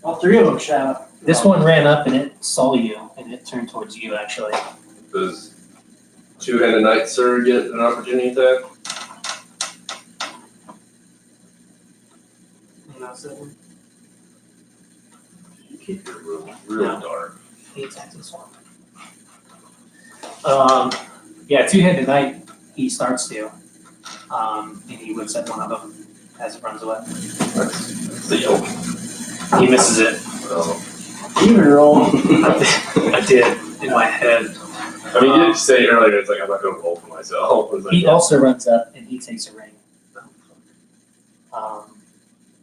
All three of them shout. This one ran up and it saw you and it turned towards you actually. Does two-handed knight sir get an opportunity attack? You keep your room really No. dark. He attacks this one. Yeah, two-handed knight, he starts to. And he whips at one of them as it runs away. That's the yoke. He misses it. Oh. Even roll. I did in my head. I mean, you did say earlier, it's like, I'm not going to roll for myself. It's like, He also runs up and he takes a ring.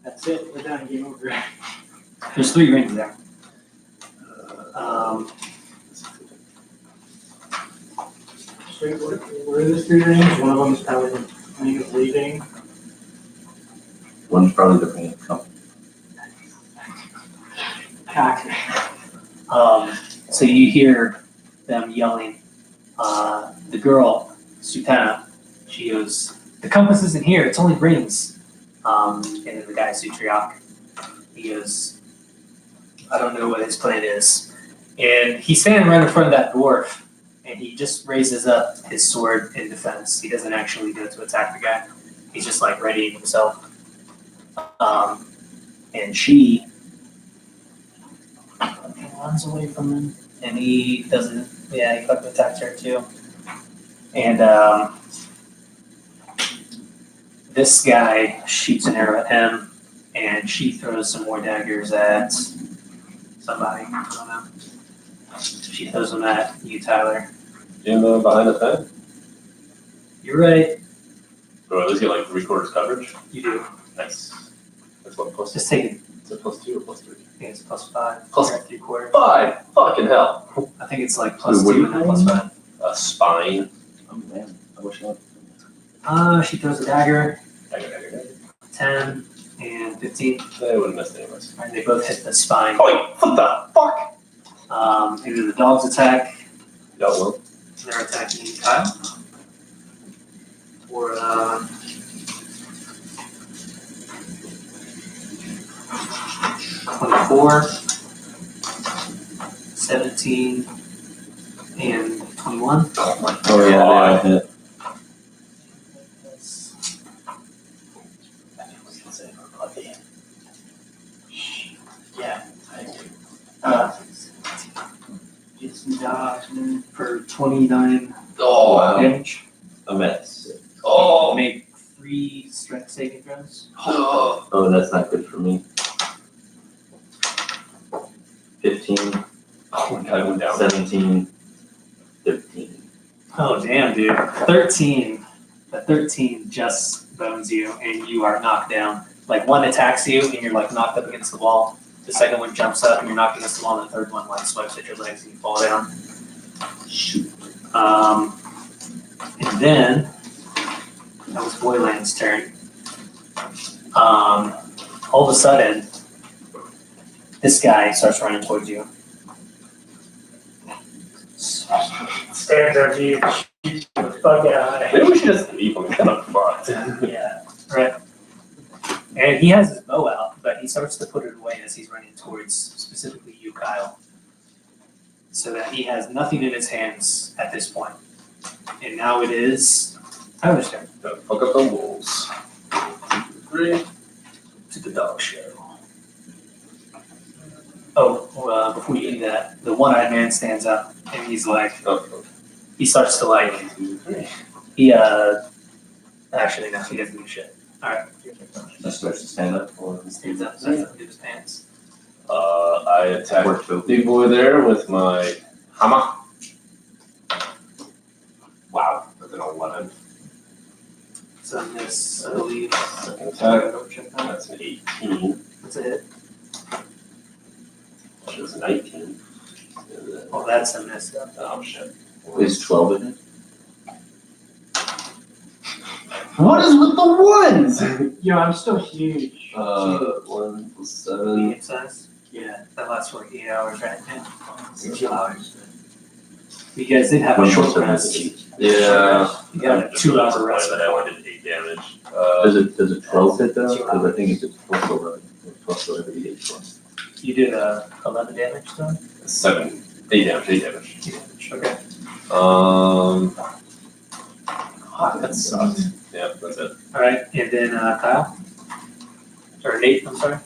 That's it. We're done. Game over. There's 3 rings there. Straight, what are the 3 rings? One of them is probably the ring of leaving. One's probably the ring of company. Cock. So you hear them yelling. The girl, Sutana, she goes, "The compass isn't here, it's only rings." And then the guy, Sutriak, he goes, "I don't know what his plan is." And he's standing right in front of that dwarf, and he just raises up his sword in defense. He doesn't actually go to attack the guy. He's just like readying himself. And she runs away from him, and he doesn't. Yeah, he fucking attacks her too. And this guy shoots an arrow at him, and she throws some more daggers at somebody. I don't know. She throws them at you, Tyler. in behind the thing? You're right. Or at least get like 3/4 coverage. You do. Nice. That's what plus Just take it. Is it plus 2 or plus 3? I think it's +5. Plus- You're at 3/4. 5! Fucking hell. I think it's like +2 Wait, what and then +5. A spine. Oh man, I wish I. She throws a dagger. 10 and 15. They would have missed anyways. And they both hit the spine. Oh, what the fuck? Either the dogs attack, Yeah, well. they're attacking Kyle, or 24, 17, and 21. Oh my Oh yeah, they hit. Get some dodge man, for 29 Oh, wow. damage. I'm at 6. Oh. Make 3 strength saving throws. Oh. Oh, that's not good for me. 15, Oh my god, I went down. 17, 15. Oh damn, dude! 13. The 13 just bones you, and you are knocked down. Like one attacks you, and you're like knocked up against the wall. The second one jumps up, and you're knocked against the wall. And the third one like swipes at your legs, and you fall down. Shoot. And then that was Boyland's turn. All of a sudden, this guy starts running towards you. Stands over you. Shoots the fuck out of Maybe we should just leave him. He's kind of fucked. Yeah, right. And he has his bow out, but he starts to put it away as he's running towards specifically you, Kyle. So that he has nothing in his hands at this point. And now it is Tyler's turn. Fuck up the wolves. 3. To the dog show. Oh, before you do that, the one-eyed man stands up and he's like, Oh, he starts to like, 1, 2, 3. he actually no, he doesn't do shit. He starts to stand up or Stands up, starts to do his pants. I attack or two. big boy there with my hammer. Wow, that's an 11. So miss, I believe. Second attack, Double check that. that's an 18. That's a hit. Which is 19. And then- Oh, that's a miss. Oh shit. Is 12 in it? What is with the ones? Yo, I'm still huge. 1 plus 7. Medium size? Yeah, that lasts for like 8 hours, right? Yeah. 2 hours. You guys did have a short rest. Yeah. You got a 2 hour rest. But I only did 8 damage. Does it 12 hit though? Because I think it's 12 over 12 over 8 plus. You did 11 damage though? 7. 8 damage, 8 damage. 2 damage, okay. That sucked. Yeah, that's it. Alright, and then Kyle? Or Nate, I'm sorry.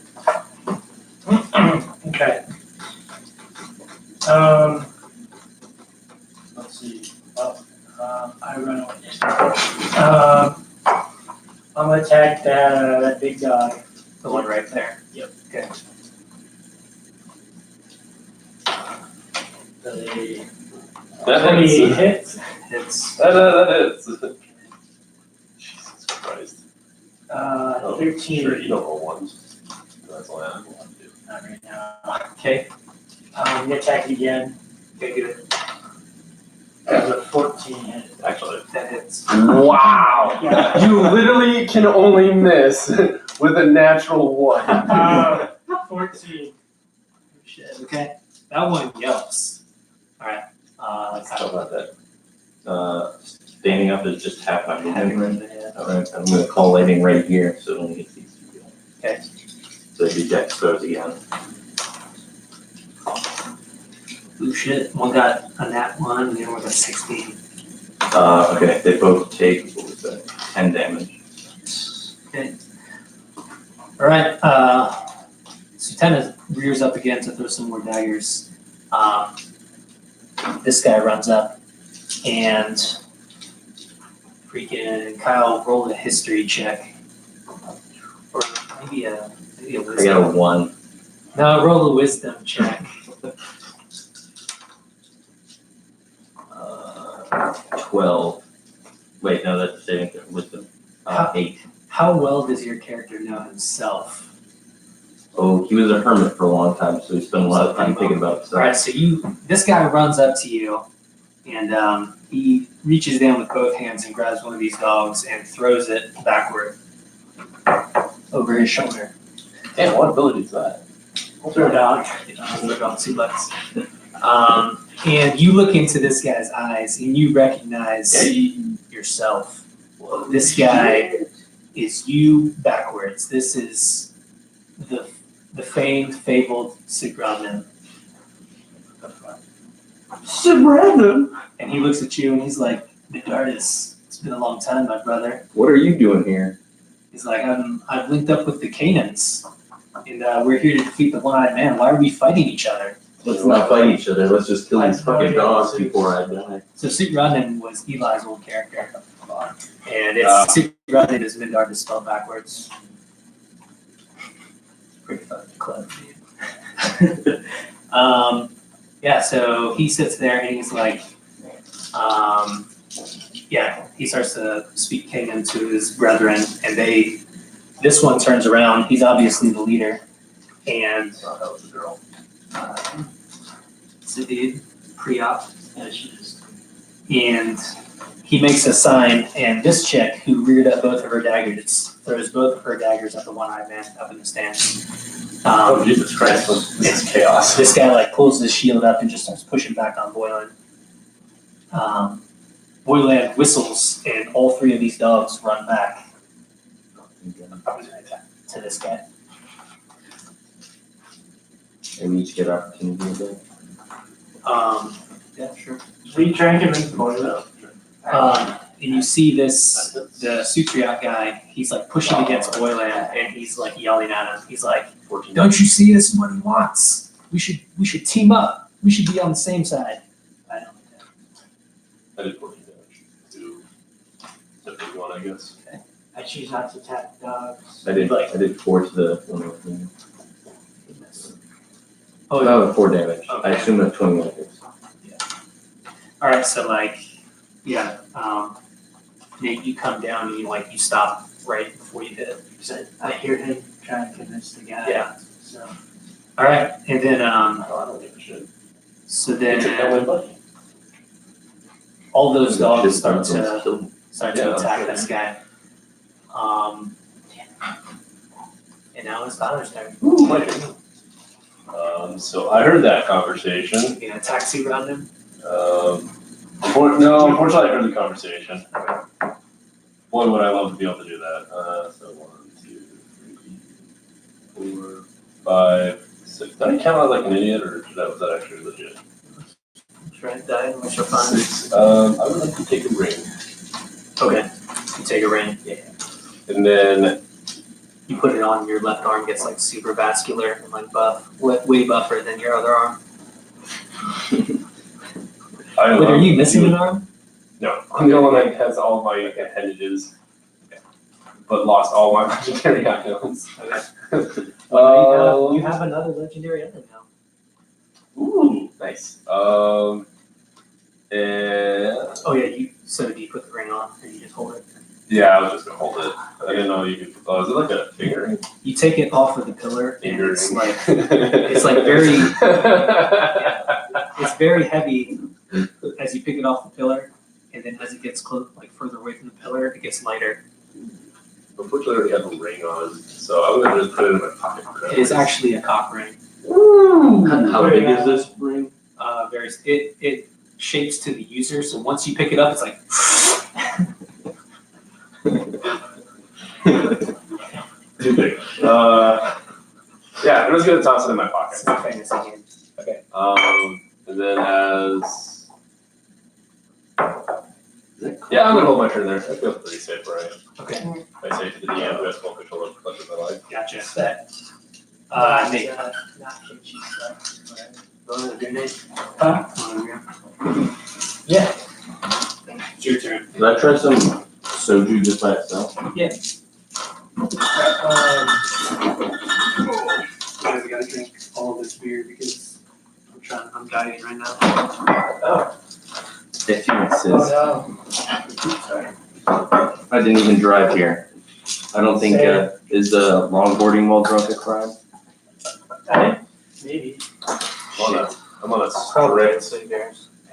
Okay. Let's see. I run away. I'm gonna attack that big dog. The one right there. Yep. Okay. The That 20 hits. hits. It's That hits. Jesus Christ. 13. Sure, you don't roll ones. That's all I have to do. Not right now. okay. I'm gonna attack again. Okay, good. That was a 14 hit. Actually. That hits. Wow! Yeah. You literally can only miss with a natural 1. 14. Shit. Okay. That one yelps. Alright. Still Kyle. not that. Standing up is just half my Having movement. right there. Alright, I'm gonna call lightning right here, so it only hits these two guys. Okay. So if your deck throws again. Ooh, shit. One got a nat 1 and the other one got 16. Okay, they both take, what was that, 10 damage. Okay. Alright, Sutena rears up again to throw some more daggers. This guy runs up and freaking Kyle rolled a history check. Or maybe a I wisdom. got a 1. No, roll a wisdom check. 12. Wait, no, that's saving throw. Wisdom. 8. How well does your character know himself? Oh, he was a hermit for a long time, so he spent a lot of time thinking about himself. Alright, so this guy runs up to you and he reaches down with both hands and grabs one of these dogs and throws it backward over his shoulder. Damn, what ability is that? Throw a dog. Throw a dog suplex. And you look into this guy's eyes and you recognize yourself. This guy is you backwards. This is the famed, fabled Sigradman. Sigradman? And he looks at you and he's like, Nidardus, it's been a long time, my brother. What are you doing here? He's like, I've linked up with the Canaans, and we're here to defeat the one-eyed man. Why are we fighting each other? Let's not fight each other. Let's just kill these fucking dogs before I die. So Sigradman was Eli's old character. And it's Sigradman is Nidardus spelled backwards. Pretty fucking clever, dude. Yeah, so he sits there and he's like, he starts to speak Canaan to his brethren, and this one turns around. He's obviously the leader, and That was a girl. Sidid, Priop, as she is, and he makes a sign, and this chick who reared up both of her daggers throws both of her daggers at the one-eyed man up in the stands. Oh, Jesus Christ. It's chaos. This guy like pulls his shield up and just starts pushing back on Boylan. Boylan whistles, and all three of these dogs run back to this guy. And we each get opportunity again. Yeah, sure. We drank him in boiler. And you see the Sutriot guy, he's like pushing against Boylan, and he's like yelling at him. He's like, 14. "Don't you see this is what he wants? We should team up. We should be on the same side." I don't think that. I did 14 damage to the big one, I guess. I choose not to attack dogs. I did Like, 4 to the one with me. Oh, No, 4 damage. I Okay. assume that's 21 hits. all right. So like, yeah. Nate, you come down and you stop right before you hit it. he said, I hear him trying to convince the guy. Yeah. So, All right, and then Oh, I don't give a shit. so You took down then my buddy. all those dogs Shit, start someone's to killed me. attack this guy. And now it's Tyler's turn. Ooh, my turn. So I heard that conversation. You gonna taxi around him? Unfortunately, I heard the conversation. Boy, would I love to be able to do that. So 1, 2, 3, 4, 5, 6. Did I count out like an idiot, or was that actually legit? Try to die, which are fun. 6. I would like to take a ring, Okay, you take a ring. and then You put it on, your left arm gets like super vascular and like buff, way buffer than your other arm. Wait, are you missing an arm? No, I'm the only one that has all my appendages, but lost all my legendary items. Okay. Well, you have another legendary item now. Ooh, nice. And Oh yeah, so do you put the ring on or you just hold it? yeah, I was just gonna hold it. I didn't know you could. Oh, is it like a finger ring? You take it off of the pillar and Finger it's ring. like it's like very it's very heavy as you pick it off the pillar, and then as it gets like further away from the pillar, it gets lighter. Unfortunately, I already have a ring on, so I'm gonna just put it in my pocket. It is actually a cock ring. How big is this ring? It shapes to the user, so once you pick it up, it's like Too big. Yeah, I'm just gonna toss it in my pocket. it's a fantasy game. Okay. And then as Is it yeah, I'm gonna hold my turn there. I feel pretty safe where I am. Okay. I say to the DM who has full control of the rest of my life. Gotcha. that. Nate. Not kimchi stuff. Your name? Huh? Yeah. It's your turn. Did I try some soju just by itself? Guys, I gotta drink all of this beer because I'm dying right now. Oh, If you insist. no. I didn't even drive here. I don't think, is longboarding while drunk a crime? Maybe. I'm on a strict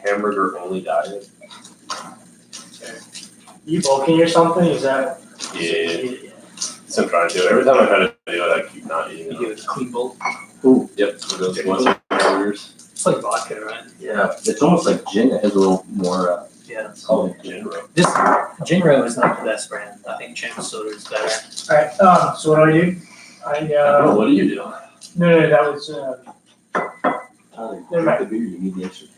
hamburger only diet. You bulking or something? Is that? Yeah. So I'm trying to do it. Every time I try to do it, I keep not eating You give it. it a clean bolt. Yep. So those ones hamburgers. It's like vodka, right? Yeah, it's almost like gin. It has a little more, Yeah. It's called Jinro. This Jinro is not the best brand. I think Champ Soda is better. Alright, so what do? I don't know. What do you do? No, that was, Tyler, Never mind. the beer, you need the extra time.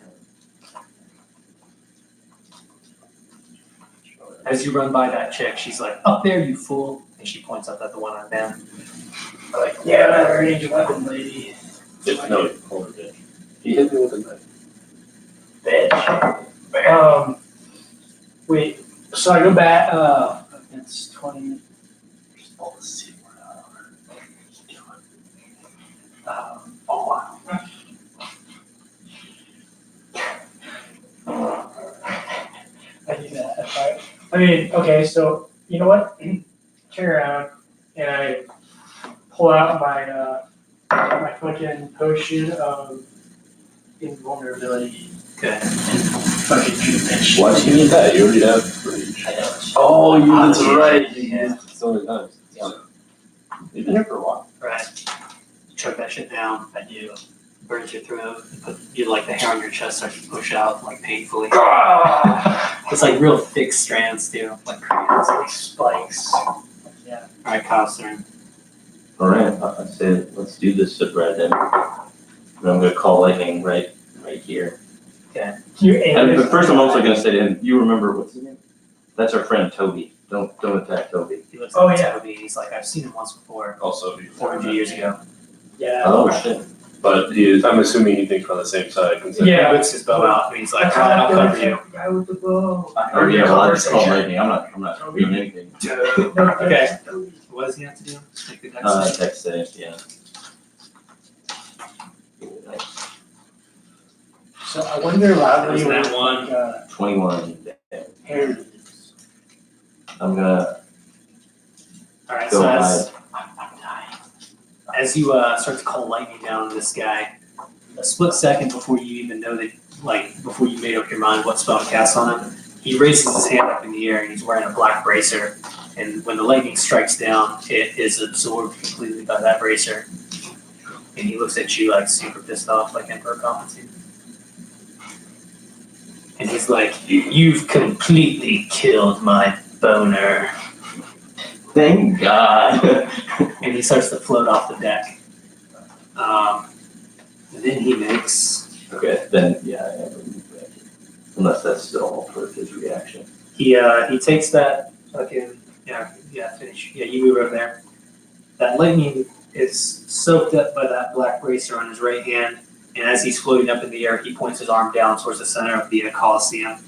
As you run by that chick, she's like, "Up there, you fool!" And she points up at the one on them. like, yeah, that range weapon lady. No, hold it, bitch. He hit me with a knife. Bitch. Wait, so I go back, it's 20. All the C word out of her. Oh, wow. I do that. Alright. I mean, okay, so you know what? Turn around and I pull out my my fucking potion of invulnerability. Okay. Fucking shoot that shit. Why do you need that? You already have reach. I know. Oh, that's right. You used it so many times. Yeah. You've been here for a while. Right. You choke that shit down. I do. Burns your throat. You like the hair on your chest starts to push out like painfully. It's like real thick strands too, like crayons. Like spikes. Yeah. All right, Kyle's turn. All right, I say let's do this sit right then. And I'm gonna call lightning right here. You aim And it. but first, I'm also gonna say to him, you remember what's his name? That's our friend Toby. Don't attack Toby. He looks Oh, like yeah. Toby. He's like, I've seen him once before, Also, 400 years ago. Yeah. Oh shit. But I'm assuming he thinks we're on the same side. Yeah. He whips his bow out and he's like, alright, I'll cover you. Guy with the bow. Oh, yeah, well, I just call lightning. I'm not doing anything. Okay. What does he have to do? Make the dex save? Text save, yeah. So I wonder loudly There's that with one. like 21. hairs. I'm gonna Alright, go so hide. as you start to call lightning down on this guy, a split second before you even know that, like, before you made up your mind what spell to cast on him, he raises his hand up in the air and he's wearing a black bracer. And when the lightning strikes down, it is absorbed completely by that bracer. And he looks at you like super pissed off, like Emperor Palpatine. And he's like, "You've completely killed my boner." Thank God. And he starts to float off the deck. And then he makes. Okay, then, yeah, I am gonna move back. Unless that's still all for his reaction. He takes that fucking finish. Yeah, you move over there. That lightning is soaked up by that black bracer on his right hand, and as he's floating up in the air, he points his arm down towards the center of the Colosseum,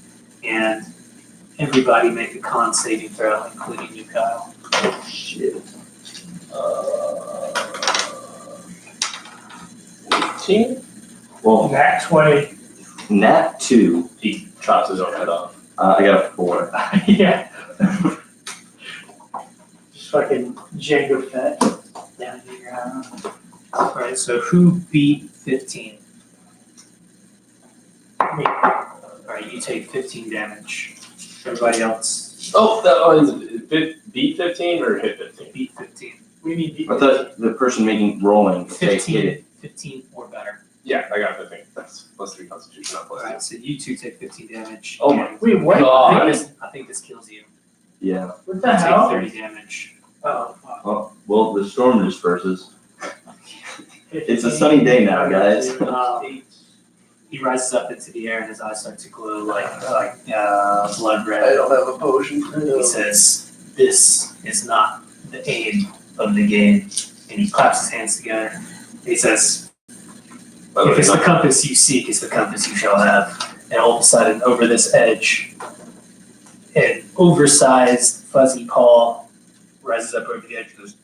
and everybody make a con saving throw, including you, Kyle. Oh, shit. 18? Well, Nat 20. nat 2. He chops his own head off. I got a 4. Yeah. Just fucking Jango Fett. Down here. Alright, so who beat 15? Me. Alright, you take 15 damage. Everybody else Oh, that was beat 15 or hit 15? beat 15. We need deep. I thought the person rolling, if they hit it. 15 or better. Yeah, I got 15. That's plus 3 Constitution, not plus Alright, so you two take 15 damage. Oh my and Wait, what? God. I think this kills you. Yeah. What You the hell? take 30 damage. Oh, fuck. Oh, well, the storm disperses. It's a sunny day now, guys. He rises up into the air and his eyes start to glow like blood red. don't have a potion for He says, "This is not the aim of the game." And he claps his hands together. He says, "If it's the compass you seek, it's the compass you shall have." And all of a sudden, over this edge, an oversized, fuzzy paw rises up over the edge and goes,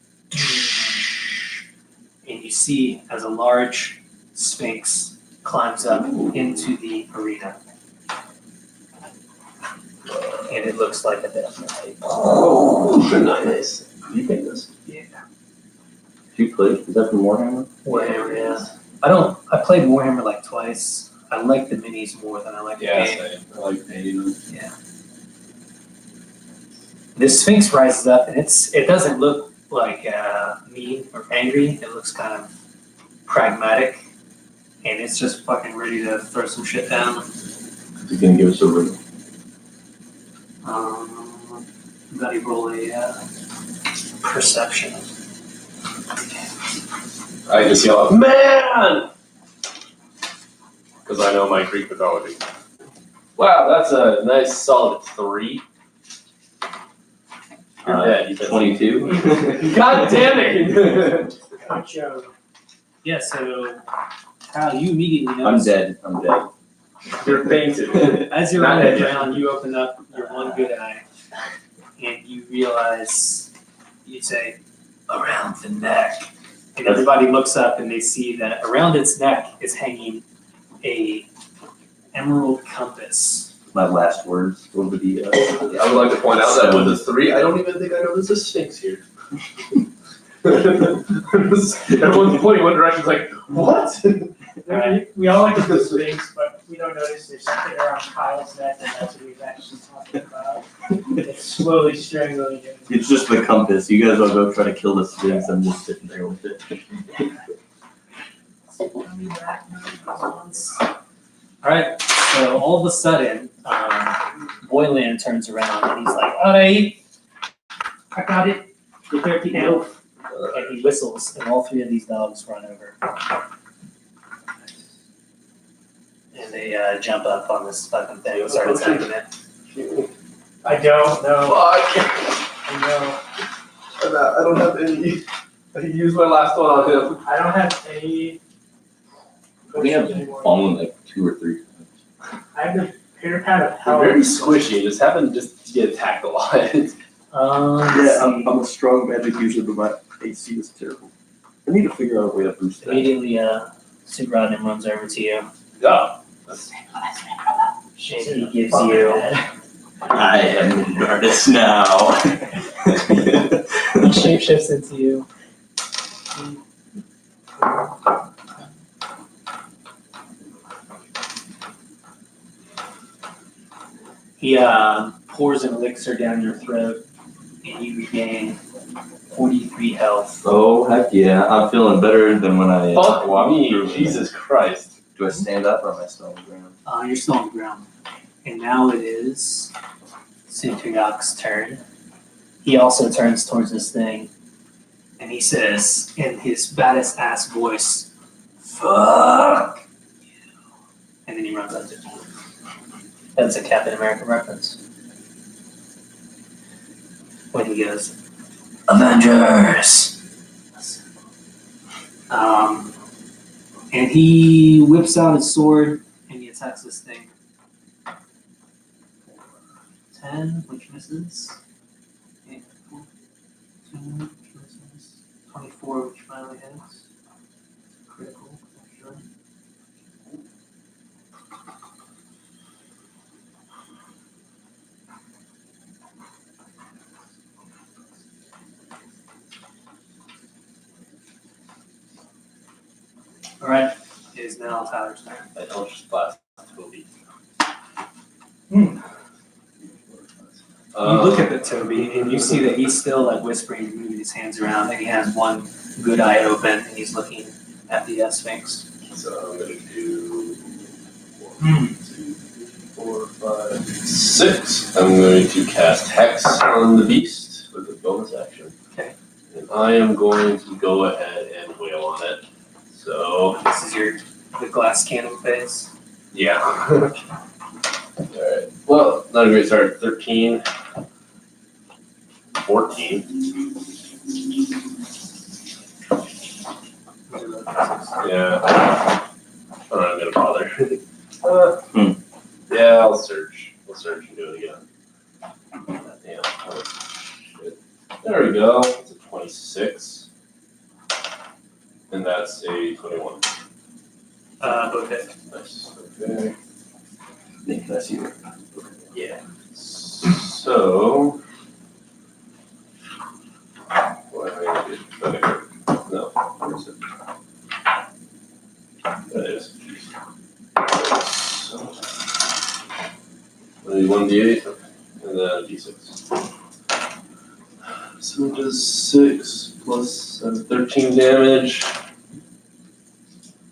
and you see as a large sphinx climbs up into the arena. And it looks like a death knight. Oh, nice. You think this? Yeah. You played? Is that from Warhammer? Warhammer, yeah. I played Warhammer like twice. I like the minis more than I like the game. I like painting them. Yeah. This Sphinx rises up, and it doesn't look like mean or angry. It looks kind of pragmatic, and it's just fucking ready to throw some shit down. He's gonna give us a ring. Gotta roll a perception. I just yell out, "Man!" Because I know my Greek mythology. Wow, that's a nice solid 3. You're dead. You said 22. God damn it! Gotcha. Yeah, so Kyle, you immediately I'm notice dead. I'm dead. You're fainted. as you're Not on the dead yet. ground, you open up your one good eye, and you realize you say, "Around the neck," and everybody looks up and they see that around its neck is hanging a emerald compass. My last words over the. I would like to point out that with a 3, I don't even think I know there's a Sphinx here. Everyone's pointing one direction, like, what? We all like the Sphinx, but we don't notice there's something around Kyle's neck, and that's what we've actually talking about. It's slowly strangling him. It's just the compass. You guys will go try to kill the Sphinx. I'm just sitting there with it. Alright, so all of a sudden, Boylan turns around and he's like, "Alright, I got it. The dirty elf." And he whistles, and all 3 of these dogs run over. And they jump up on this fucking thing and start attacking it. I don't know. Fuck. I know. I don't have any. I used my last one on him. I don't have any We have fallen like 2 or 3 times. I have the pitter pat of They're hell. very squishy. Just happen just to get attacked a lot. Yeah, I'm a strong magic user, but my AC is terrible. I need to figure out a way to boost that. Immediately, Sugrodnim runs over to you. Yeah. That's, And he gives you. I am the artist now. He shapeshifts into you. He pours an elixir down your throat, and you regain 43 health. Oh, heck yeah. I'm feeling better than when I fuck walked me, through. Jesus Christ. Do I stand up or am I still on the ground? You're still on the ground. And now it is Sintuyak's turn. He also turns towards this thing, and he says in his baddest ass voice, "Fuck you." And then he runs up to you. That's a Captain America reference. When he goes, "Avengers!" And he whips out his sword and he attacks this thing. 10, which misses. 8, 4, 2, which misses. 24, which finally hits. Critical, sure. Alright, it is now Tyler's turn. I don't just blast Toby. You look at the Toby and you see that he's still like whispering and moving his hands around, and he has one good eye open and he's looking at the Sphinx. So I'm gonna do 1, 2, 3, 4, 5, 6. I'm going to cast Hex on the beast with a bonus action. Okay. And I am going to go ahead and wail on it. So This is the glass cannon phase. yeah. Alright. Well, not a great start. 13. 14. Yeah. I'm not gonna bother. Yeah, I'll search. We'll search and do it again. Damn. Oh, shit. There we go. It's a 26. And that's a 21. Both hit. Nice. Okay. Nick, can I see you? Yeah. So. What am I gonna do? Okay. No. Where is it? That is. So. I'm gonna do 1d8 and then a d6. So it does 6 plus 13 damage.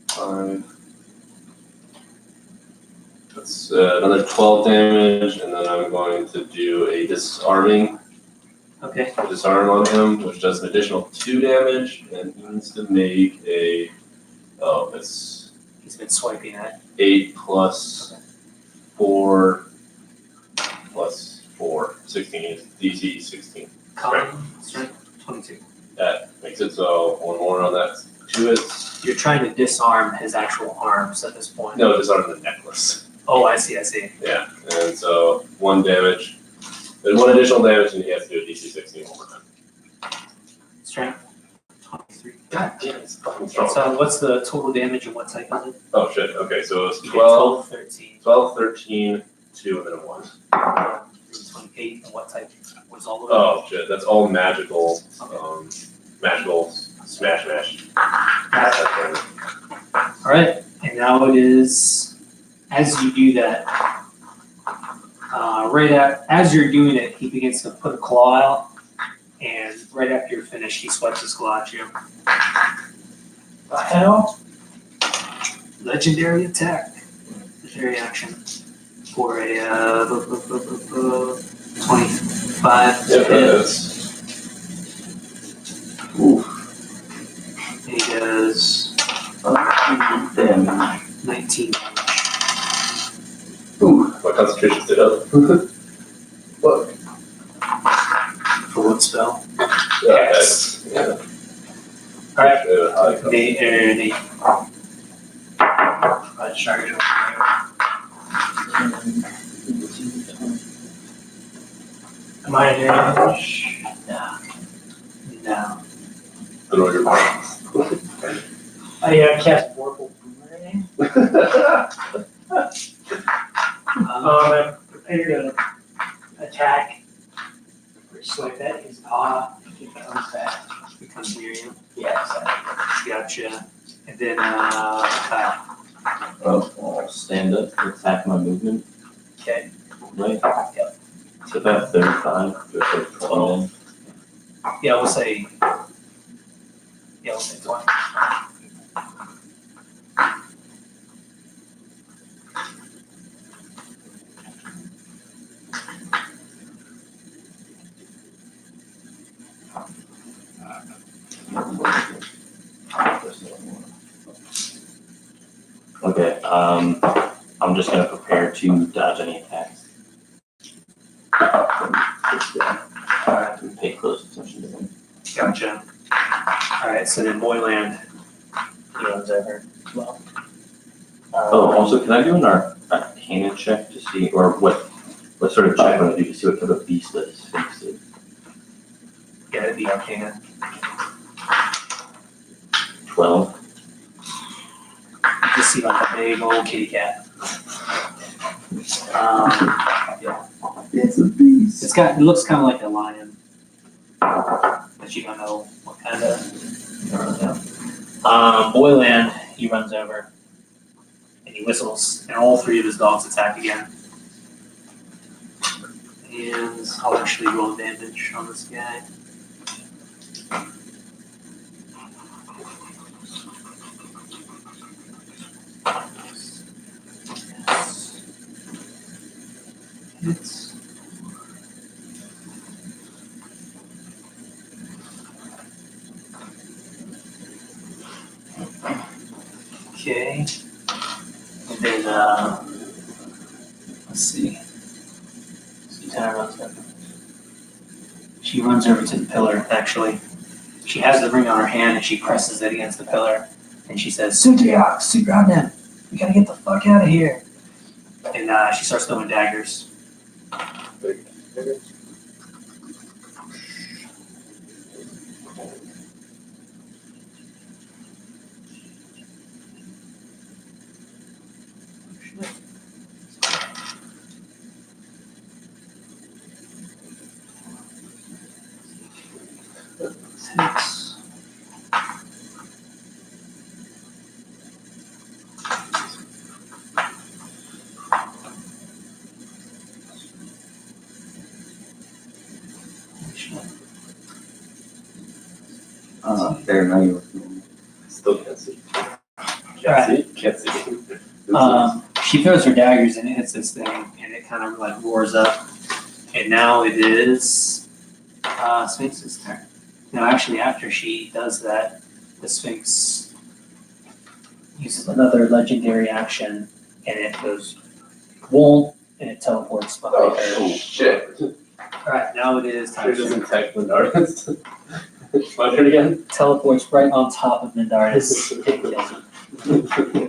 5. That's another 12 damage, and then I'm going to do a disarm on him, which does an additional 2 damage, and he needs to make a. Oh, it's He's been swiping at. 8 plus 4 plus 4, 16. DC 16. Con strength 22. That makes it so one more on that to it. You're trying to disarm his actual arms at this point. No, disarm the necklace. Oh, I see. Yeah, and so 1 damage. There's 1 additional damage, and he has to do a DC 16 one more time. Strength 23. God damn, it's fucking strong. So what's the total damage and what type is it? Oh shit, okay, so it's You get 12, 13. 12, 13, 2, and then a 1. 28, and what type was all of it? Oh shit, that's all magical, Okay. magical smash mash. Alright, and now it is, as you do that, as you're doing it, he begins to put a claw out, and right after you're finished, he swipes his claw at you. The hell? Legendary attack. Legendary action. For a 25 Yep, hit. that's. And he does Damn. 19 damage. Ooh, my concentration stayed up. Fuck. For what spell? Yes. Yeah. Alright. Nate. Nate. charge over Am I an advantage? there. No. I know your I cast Vorpal Boomerang. I'm prepared to attack. Swipe at his paw if it comes back. It comes near you. Yeah, Gotcha. And then, Kyle. Oh, I'll stand up, attack my movement, Okay. right? Yep. So about 35, just like 12. Yeah, we'll say 20. Okay, I'm just gonna prepare to dodge any attacks. Alright, pay close attention to them. Gotcha. Alright, so then Moyland, he runs over as well. Oh, also, can I do an arcana check to see, or what sort of check would I do to see what type of beast the Sphinx is? Yeah, it'd be Arcana. 12. You just see like a big old kitty cat. It's a beast. It looks kind of like a lion, but you don't know what kind of. You don't really know. Boyland, he runs over and he whistles, and all three of his dogs attack again. And I'll actually roll damage on this guy. Hits. Okay. And then, let's see. Sutana runs over. She runs over to the pillar, actually. She has the ring on her hand and she presses it against the pillar. And she says, Sutriok, Sutranen, we gotta get the fuck out of here. And she starts throwing daggers. Six. There, now you're. Still can't see. Alright. Can't see. She throws her daggers and it hits this thing and it kind of like roars up. And now it is Sphinx's turn. No, actually after she does that, the Sphinx uses another legendary action and it goes won't and it teleports behind her. Oh shit. Alright, now it is Sure time to doesn't tech Menardus. My turn again? teleports right on top of Menardus and kills him.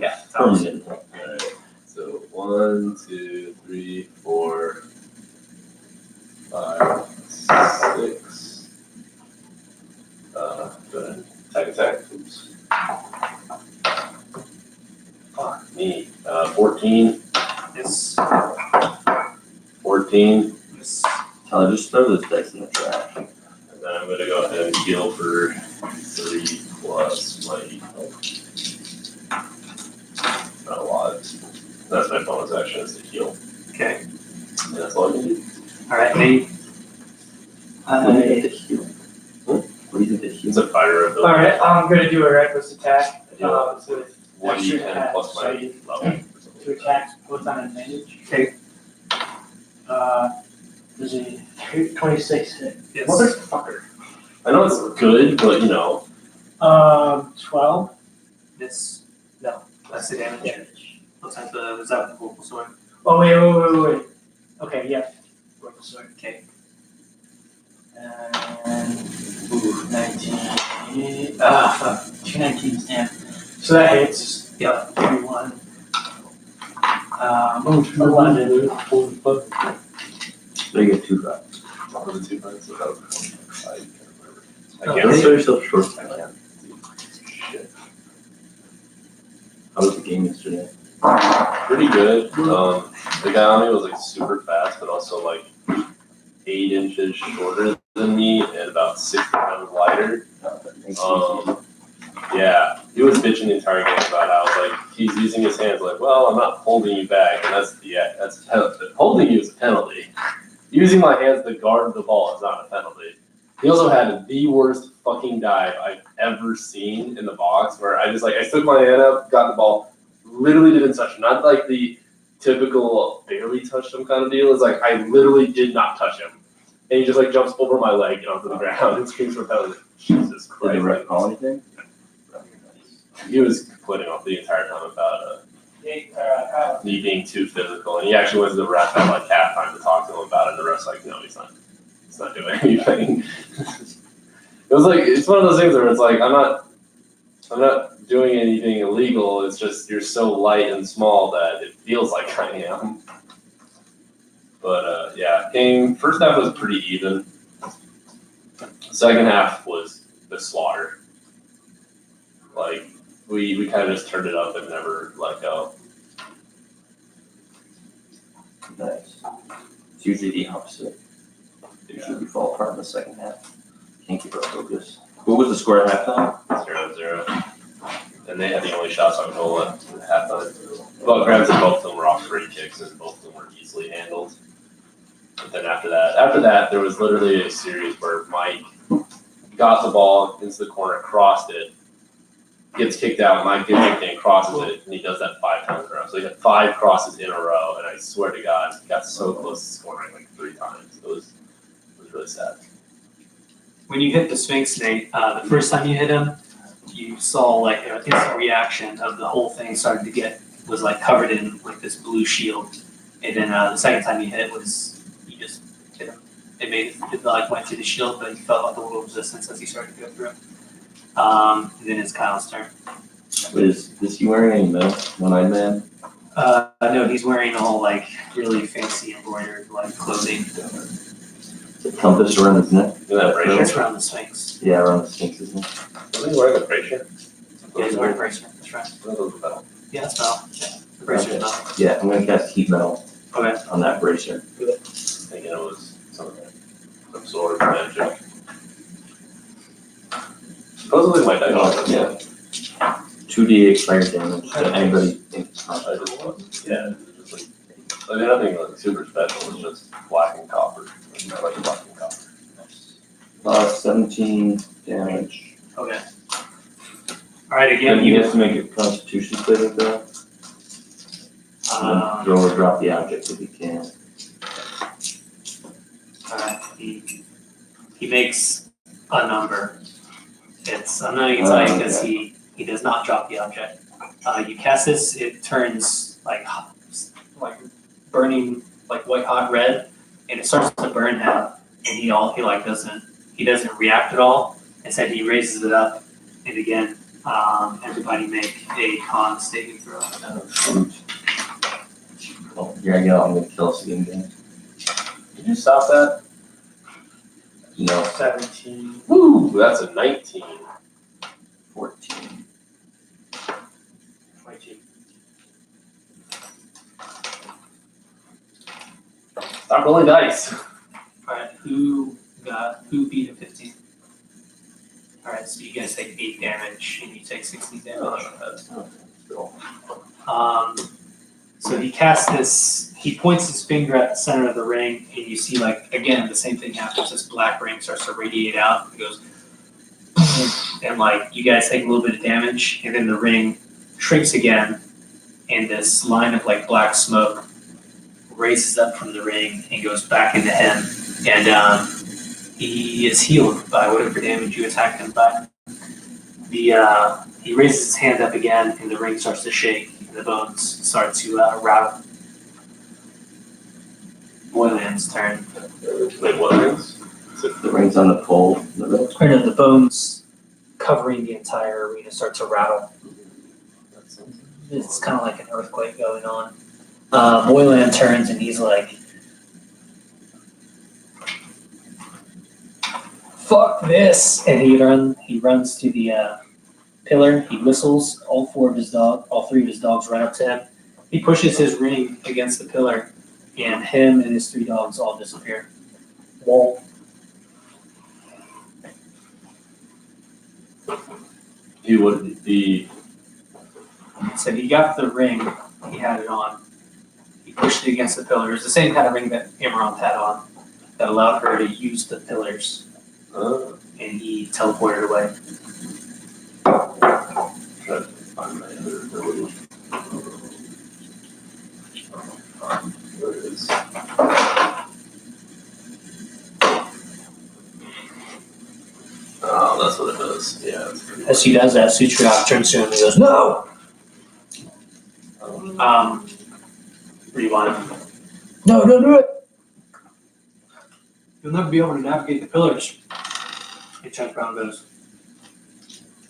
Yeah, Permanent. Alright, so 1, 2, 3, 4, 5, 6. Go ahead. Attack. Oops. Fuck me. 14. This 14. Tyler, just throw those dice in the trash. And then I'm gonna go ahead and heal for 3 plus my health. Not a lot. That's my bonus action is to heal. okay. And that's all I can do. Alright, Nate. What do you think the heal? What do you think the heal? It's a fire ability. Alright, I'm gonna do a reckless attack. Yeah. With 1d10 plus my level. to attack both on advantage. Okay. There's a 26 hit. Yes. Motherfucker. I know it's good, but 12 This. No, that's the damage. damage. Looks like the is that the vocal sword? Oh, wait. Okay, yeah. Vorpal sword. Okay. And, 19. Fuck. 2 19s, damn. So that hits. Yep. 31. London. They get 2 fights. What were the 2 fights? I can't remember. I Oh, can't Don't really? sell yourself short time, man. Shit. How was the game yesterday? Pretty good. The guy on me was like super fast, but also like 8 inches shorter than me and about 60 pounds lighter. That makes it Yeah, he was bitching the entire game about how like he's using his hands like, well, I'm not holding you back, and that's holding you is a penalty. Using my hands to guard the ball is not a penalty. He also had the worst fucking dive I've ever seen in the box, where I stuck my hand up, got the ball, literally didn't touch him. Not like the typical barely touched him kind of deal. It's like I literally did not touch him, and he just like jumps over my leg and onto the ground and screams for penalty. Jesus Did Christ! the ref call anything? He was complaining off the entire time about me being too physical, and he actually went to the ref at like halftime to talk to him about it. And the ref's like, no, he's not doing anything. It was like it's one of those things where it's like I'm not doing anything illegal. It's just you're so light and small that it feels like I am. But yeah, game first half was pretty even. Second half was the slaughter. Like we kind of just turned it up and never let go. Nice. It's usually the opposite. Usually we fall apart in the second half. Can't keep our focus. What was the score at halftime? 0-0. And they had the only shots on goal at halftime. Well, grabs and both of them were off free kicks and both of them were easily handled. But then after that, there was literally a series where Mike got the ball into the corner, crossed it, gets kicked out, Mike gets kicked in, crosses it, and he does that 5 times in a row. So he had 5 crosses in a row, and I swear to God, he got so close to scoring like 3 times. It was really sad. When you hit the Sphinx, Nate, the first time you hit him, you saw like I think the reaction of the whole thing started to was like covered in like this blue shield, and then the second time you hit it was you just hit him. It like went through the shield, but you felt like a little resistance as he started to go through. And then it's Kyle's turn. Is he wearing any metal? One-eyed man? No, he's wearing all like really fancy embroidered like clothing. The compass around his neck? Isn't that bracer? That's around the Sphinx. Yeah, around the Sphinx, isn't it? Wasn't he wearing a bracer? Yeah, he's wearing a bracer. That's right. Metal. Yeah, that's metal. Yeah, the bracer's metal. Yeah, I'm gonna cast heat metal Okay. on that bracer. Thinking it was something absorbed magic. Supposedly my dice Oh, yeah. 2d8 fire damage to anybody in combat. Yeah, it's just like, nothing like super special, it's just black and copper. I like black and copper. 17 damage. Okay. All right. Again, Then he has to make a constitution saving throw. And then throw or drop the object if he can. all right. He makes a number. I'm not even telling you because he does not drop the object. You cast this, it turns like burning like white hot red, and it starts to burn him. And he doesn't react at all. Instead, he raises it up, and again, everybody make a con saving throw. Oh, here I go. I'm gonna kill us again. Did you stop that? No, 17. Woo! That's a 19. 14. 22. Stop rolling dice. All right, who beat a 15? All right, so you guys take 8 damage, and you take 60 damage. So he casts this, he points his finger at the center of the ring, and you see, like, again, the same thing happens. This black ring starts to radiate out, and goes, and, like, you guys take a little bit of damage, and then the ring shrinks again, and this line of, like, black smoke raises up from the ring and goes back into him, and he is healed by whatever damage you attack him by. He raises his hand up again, and the ring starts to shake, and the bones start to rattle. Boylan's turn. Wait, what is? The ring's on the pole. The bones covering the entire arena start to rattle. It's kind of like an earthquake going on. Moylan turns and he's like, "Fuck this!" And he runs to the pillar. He whistles. All three of his dogs run up to him. He pushes his ring against the pillar, and him and his 3 dogs all disappear. Wall. He would be. So he got the ring. He had it on. He pushed it against the pillar. It's the same kind of ring that Amaranth had on that allowed her to use the pillars, and he teleported away. Trying to find my other ability. There it is. Oh, that's what it does. Yeah. It's pretty As he does that, Sutriok turns to him and goes, "No!" What do you want? No, don't do it! You'll never be able to navigate the pillars. And Chuck Brown goes,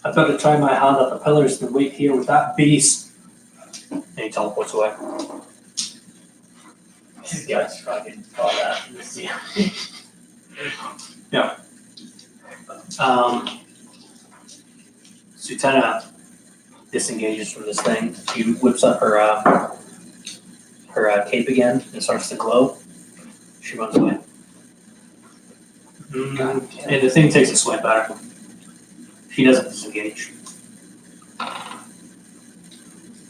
"I've got to try my hand at the pillars and wait here with that beast." And he teleports away. These guys fucking call that. Sutena disengages from this thing. She whips up her cape again and starts to glow. She runs away. And the thing takes a swipe at her. She doesn't disengage.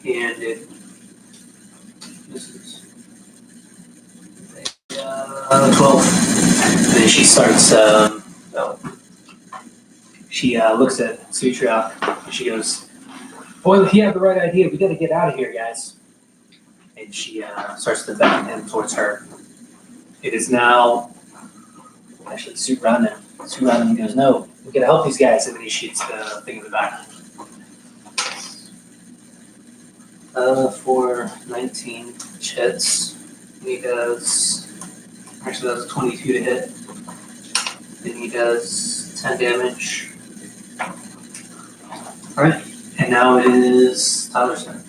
And this is 12. And then she starts, she looks at Sutriok and she goes, "Boy, he had the right idea. We gotta get out of here, guys." And she starts to beckon him towards her. It is now actually Sue Ronan. Sue Ronan goes, "No, we gotta help these guys." And then he shoots the thing in the back. For 19 hits. He does, actually that's 22 to hit. Then he does 10 damage. Alright, and now it is Tyler's turn.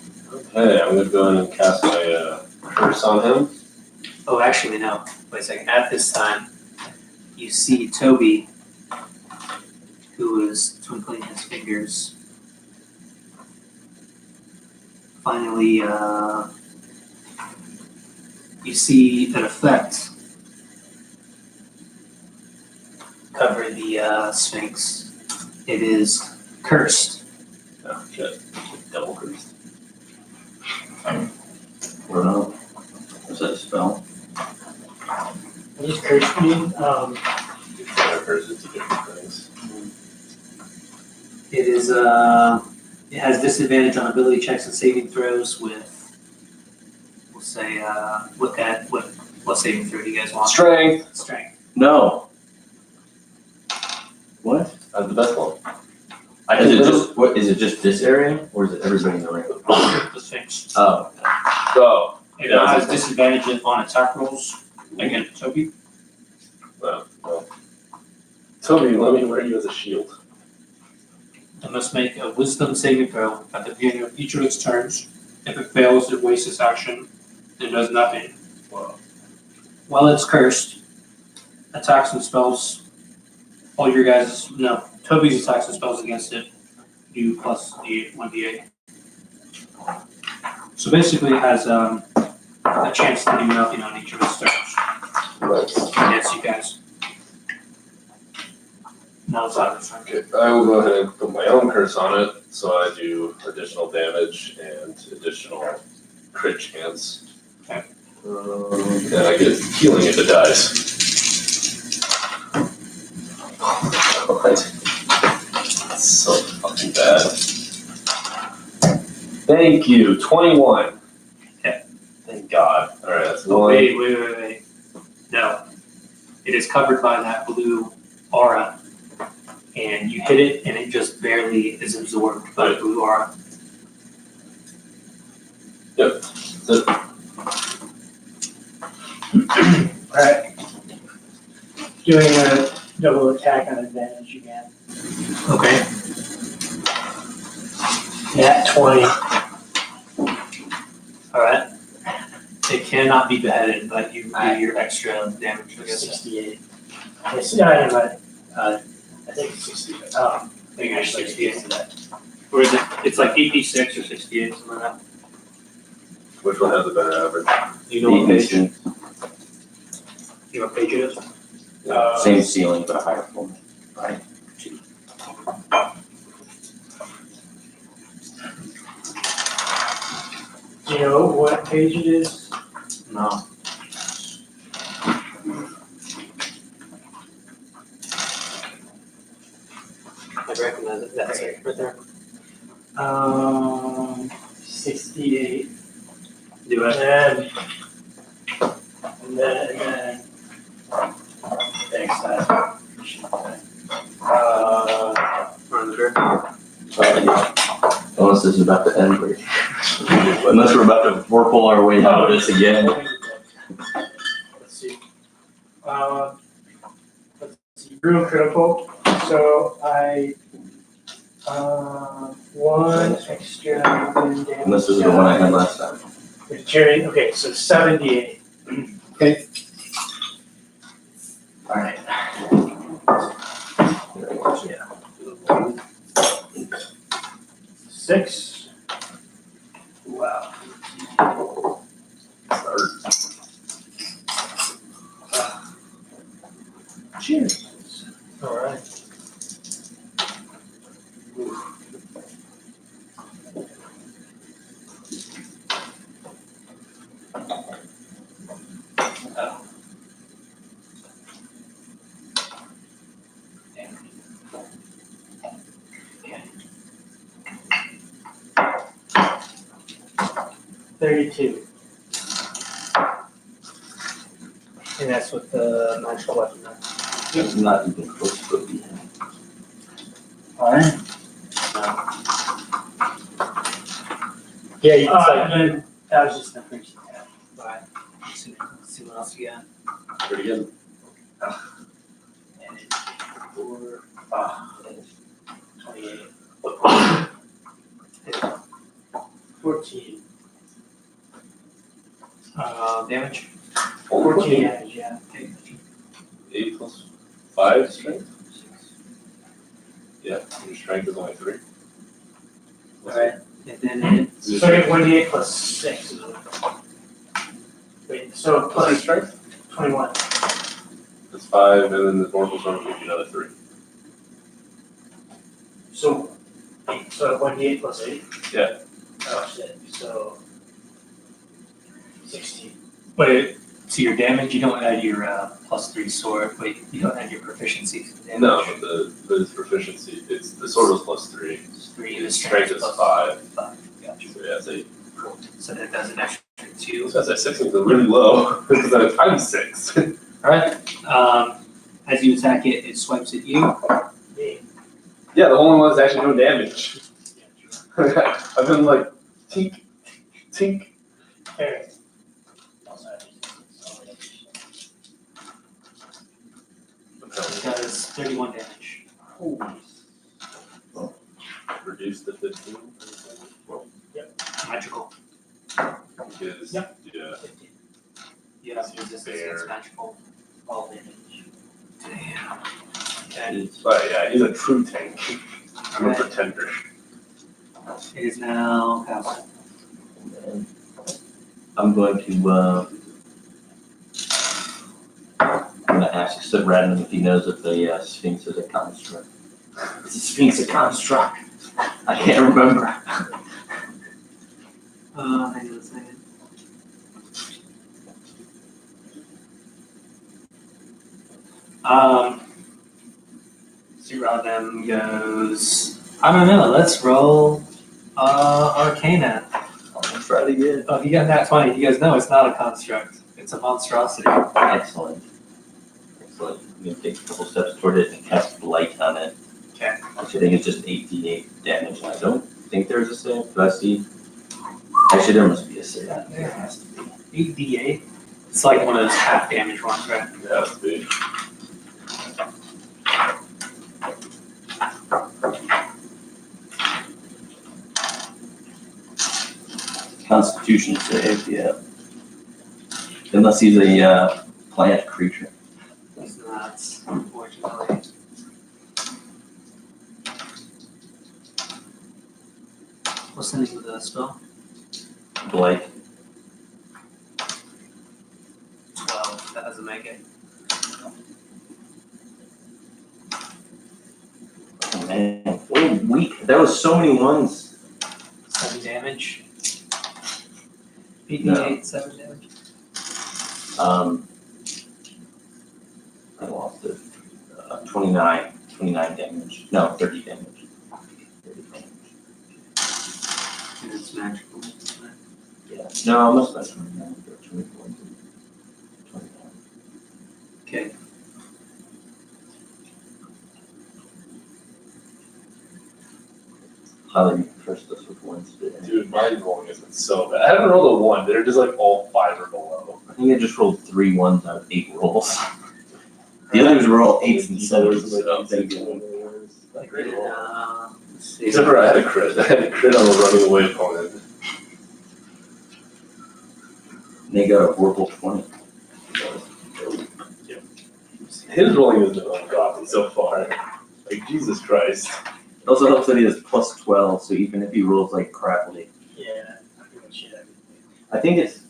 Okay, I'm gonna go ahead and cast my curse on him. Oh, actually, no. Wait a second. At this time, you see Toby, who is twinkling his fingers. Finally, you see an effect cover the Sphinx. It is cursed. Oh, shit. Double cursed. Or no? Is that a spell? What does curse mean? Curses to different things. It is it has disadvantage on ability checks and saving throws with, we'll say, what saving throw do you guys want? Strength. Strength. No. What? That's the best one. Is it just this area, or is it everybody in the ring? The Sphinx. Oh. Go. It has disadvantage on attack rolls against Toby. Well. Toby, let me wear you as a shield. It must make a wisdom saving throw at the beginning of each of its turns. If it fails, it wastes its action and does nothing. Wow. While it's cursed, attacks and spells, all your guys, no, Toby's attacks and spells against it do plus D8, 1d8. So basically it has a chance to do nothing on each of its turns Nice. against you guys. Now it's out of turn. Okay, I will go ahead and put my own curse on it, so I do additional damage and additional crit chance. Okay. And I get healing if it dies. What? That's so fucking bad. Thank you, 21. Okay. Thank God. Alright, that's Oh, one. wait. No. It is covered by that blue aura. And you hit it, and it just barely is absorbed by the blue aura. Yep. That's it. Alright. Doing a double attack on advantage again. Okay. Yeah, 20. All right. cannot be beheaded, but you do your extra damage, I guess. 68. Yes, yeah, but, I think it's 60. I think it's 68. Or is it, it's like 86 or 68, something like that. Which one has a better average? You know what page, You know what page it is? Same ceiling, but a higher floor. Right. Do you know what page it is? No. I recognize it, that's it, right there. 68. Do it. And then, thanks, Run the dirt. Unless this is about to end, right? Unless we're about to whirlpool our way out of this again. Let's see. Let's see, real critical, so one extra wind damage. Unless this is the one I had last time. Jerry, okay, so 78. Okay. Alright. Yeah. 6. Wow. Cheers. Alright. Okay. 32. And that's with the magical weapon, right? It's not even close to the end. Alright. Yeah, you and then, that was just the first tab. Alright, see what else you got. Pretty good. And 4, 28. 14. Damage? 14 damage, yeah. Okay. 8 plus 5 strength? Yeah, your strength is only 3. Alright, and then So I get 1d8 plus 6. Wait, so Plus your plus strength? 21. That's 5, and then the normal storm gives you another 3. So 8, so 1d8 plus 8? Yeah. Oh shit, so 16. so your damage, you don't add your +3 sword, but you don't add your proficiency for the damage. No, the proficiency, it's the sword was plus 3. It's 3, The the strength is plus 5. 5. Gotcha. So yeah, it's 8. Cool. So that does an extra 2. So that's 6 is really low because that times 6. Alright, as you attack it, it swipes at you. Me. Yeah, the only one that's actually doing damage. I've been like tink, tink. Okay. It does 31 damage. Reduce to 15. Magical. Because, Yep. yeah. 15. You have resistance against magical. All damage. Damn. Okay. But yeah, he's a true tank. I'm a pretender. It is now Calvin. And I'm going to, I'm gonna ask Sid Radman if he knows if the Sphinx is a construct. Is the Sphinx a construct? I can't remember. Hang on a second. Radam goes, I don't know, let's roll Arcana. I'll try it again. Oh, if you got that 20, you guys know it's not a construct. It's a monstrosity. Excellent. Excellent. I'm gonna take a couple steps toward it and cast Blight on it. Okay. Which I think is just 8d8 damage. And I don't think there's a save. Do I see? Actually, there must be a save. There has to be. 8d8. It's like one of those half damage ones, right? Yeah, that's big. Constitution save, yeah. Unless he's a plant creature. He's not, unfortunately. What's the name of the spell? Blight. 12. That doesn't make it. Oh, man, what a week. That was so many ones. 7 damage. BB8, No. 7 damage. I lost it. 29 damage. No, 30 damage. 30 damage. And it's magical. Yeah. No, I must have been 29 or 24. 29. Okay. Tyler, you first us with ones today. Dude, my rolling has been so bad. I haven't rolled a 1. They're just like all 5 or below. I think I just rolled 3 ones out of 8 rolls. The others were all 8s and 7s. So thank you. Great roll. Let's see. Except for I had a crit. I had a crit on a running away opponent. They got a Vorpal 20. His rolling has been ungodly so far. Like, Jesus Christ. It also helps that he has plus 12, so even if he rolls like crappily. Yeah, I pretty much hit everything. I think it's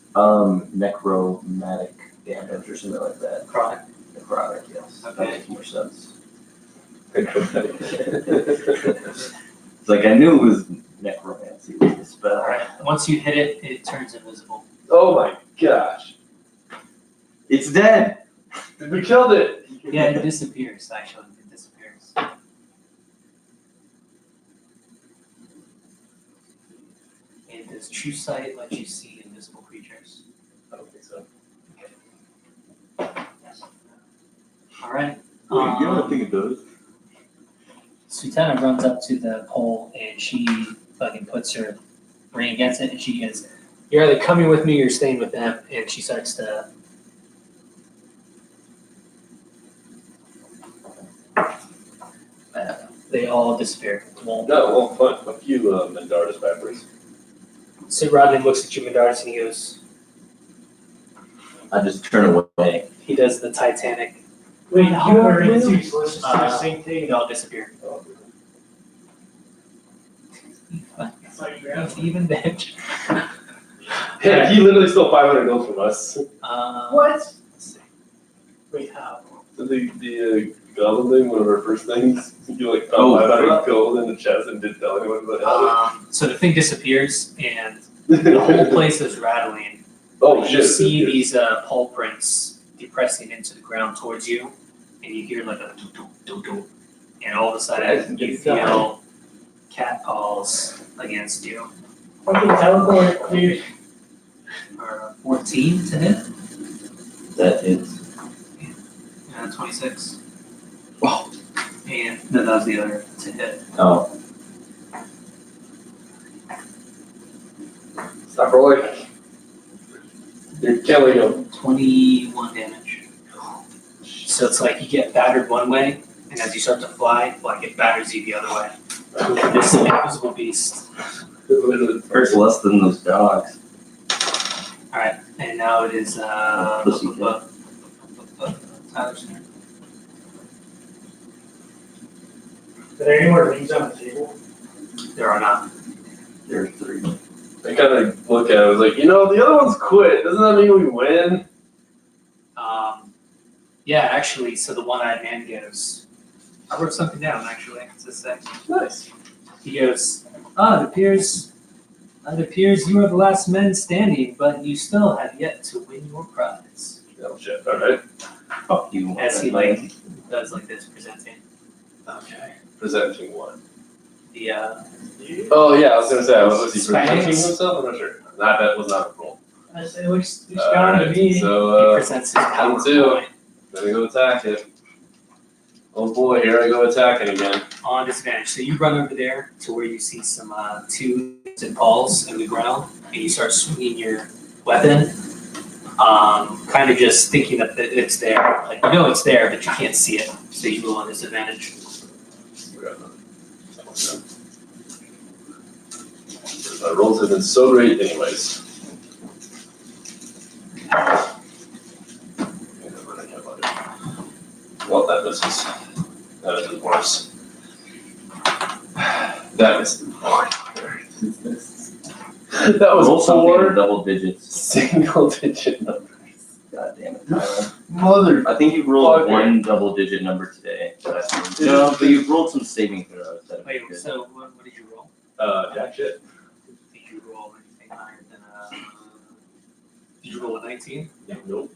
necromantic damage or something like that. Necrotic. Necrotic, yes. That Okay. makes more sense. It's It's like I knew it was necromancy was the spell. Alright, once you hit it, it turns invisible. oh my gosh. It's dead! We killed it! Yeah, it disappears, actually. It disappears. And does True Sight let you see invisible creatures? I don't think so. Alright. think it does. Sutana runs up to the pole and she fucking puts her ring against it and she goes, "You're either coming with me or you're staying with them." And she starts to they all disappear. Well, No, well, fuck you, Mendardus backwards. so Rodman looks at you, Mendards, and he goes, I just turn away. he does the Titanic. Wait, you are in too, so let's just do the same They thing. all disappear. It's like you're Even bitch. Yeah, he literally stole 500 gold from us. What? Let's see. Wait, how? The goblin thing, one of our first things, you like Oh, found 500 fuck. gold in the chest and didn't tell anyone about So the thing disappears and it. the whole place is rattling. Oh You shit. see these paw prints depressing into the ground towards you, and you hear like a do do do do, and all of a sudden you feel cat paws against you. Fucking teleport, dude. For 14 to hit, That is. 26. Oh. And no, that was the other to hit. Oh. Stop rolling. You're killing him. 21 damage. So it's like you get battered one way, and as you start to fly, like it batters you the other way. This invisible beast. Hurts less than those dogs. Alright, and now it is Pussycat. Tyler's turn. Are there any more rings on the table? There are not. There's 3. I kind of look at it, I was like, the other one's quit. Doesn't that mean we win? Yeah, actually, so the one-eyed man goes, I wrote something down actually, it's this thing. Nice. He goes, it appears you are the last men standing, but you still have yet to win your prize. Oh shit, alright. Fuck you. As he like does like this presenting. Okay. Presenting one. The Oh yeah, I was gonna say, was he presenting Spanish. himself? I'm not sure. That was not a roll. I say, looks gone to Alright, me. he so, presents his power two. point gonna go attack it. Oh boy, here I go attacking again. on disadvantage. So you run over there to where you see some two paws in the ground, and you start swinging your weapon. Kind of just thinking that it's there. Like it's there, but you can't see it. So you roll on disadvantage. My rolls have been so great anyways. Well, that misses. That is worse. That misses. That was Roll something in 4 double digits. single-digit numbers. God damn it, Tyler. Mother. I think you've rolled Fucker. one double digit number today. No, but you've rolled some saving throws. That have been Wait, good. so what did you roll? Jack shit. Did you roll anything higher than did you roll a 19? Yeah, nope.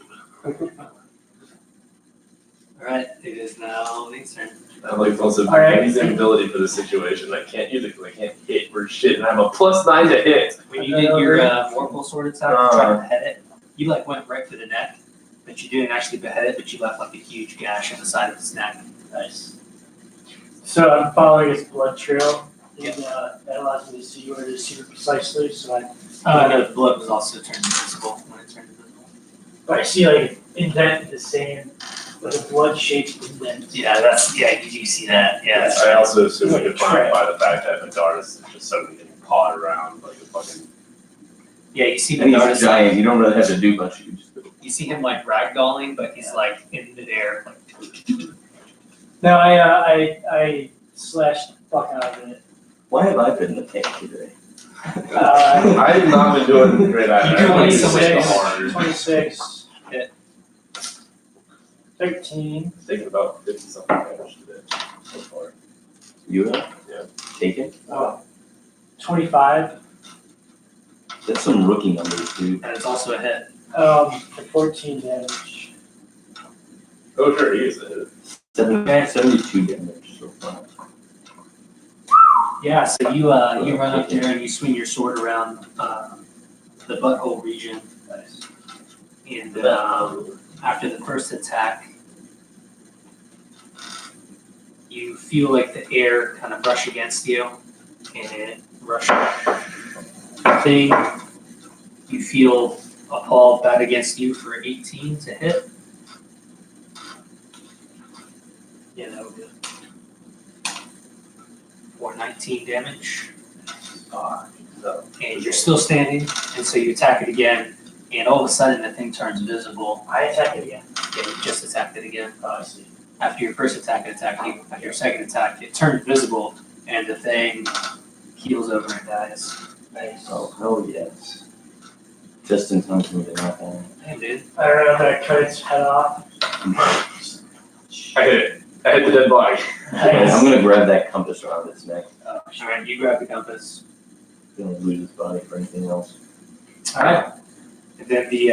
Alright, it is now Nate's turn. I'm like also All right. amazing ability for this situation. I can't use it because I can't hit for shit, and I have a +9 to hit. When you did your Vorpal sword attack, trying to behead it, you like went right for the neck, but you didn't actually behead it, but you left like a huge gash on the side of its neck. Nice. So I'm following his blood trail, and that allows me to see where it is super precisely. So No, the blood was also turned invisible when it turned invisible. I see like indent in the sand, like a blood-shaped indent. Yeah, you do see that. Yeah, I also assume we could find by the fact that Medardas is just suddenly getting pawed around like a fucking. yeah, you see And he's Medardas, giant. You don't really have to do much. You just you see him like ragdolling, but he's like in midair. Like, No, I slashed the fuck out of it. Why have I been the tank today? I have not been doing great either. You're doing I so much think it's harder. 26. Hit. 13. Thinking about 50 something damage today so far. You have? Yeah. Taken? 25. That's some rookie numbers, dude. and it's also a hit. For 14 damage. Oh sure, he is a hit. 72 damage so far. Yeah, so you run up there and you swing your sword around the butthole region, and after the first attack, you feel like the air kind of brush against you, and it rushes. Thing, you feel a paw bat against you for 18 to hit. Yeah, that would be for 19 damage. And you're still standing, and so you attack it again, and all of a sudden the thing turns visible. I attack it again. Yeah, you just attacked it again. Oh, I see. After your first attack, it attacked you. After your second attack, it turned visible, and the thing heals over and dies. Nice. Oh, hell yes. Just in time for me to knock on. Hey, dude. I don't know if I cut its head off. I hit it. I hit the dead body. I'm gonna grab that compass around its neck. Alright, you grab the compass. Don't lose its body for anything else. Alright. And then the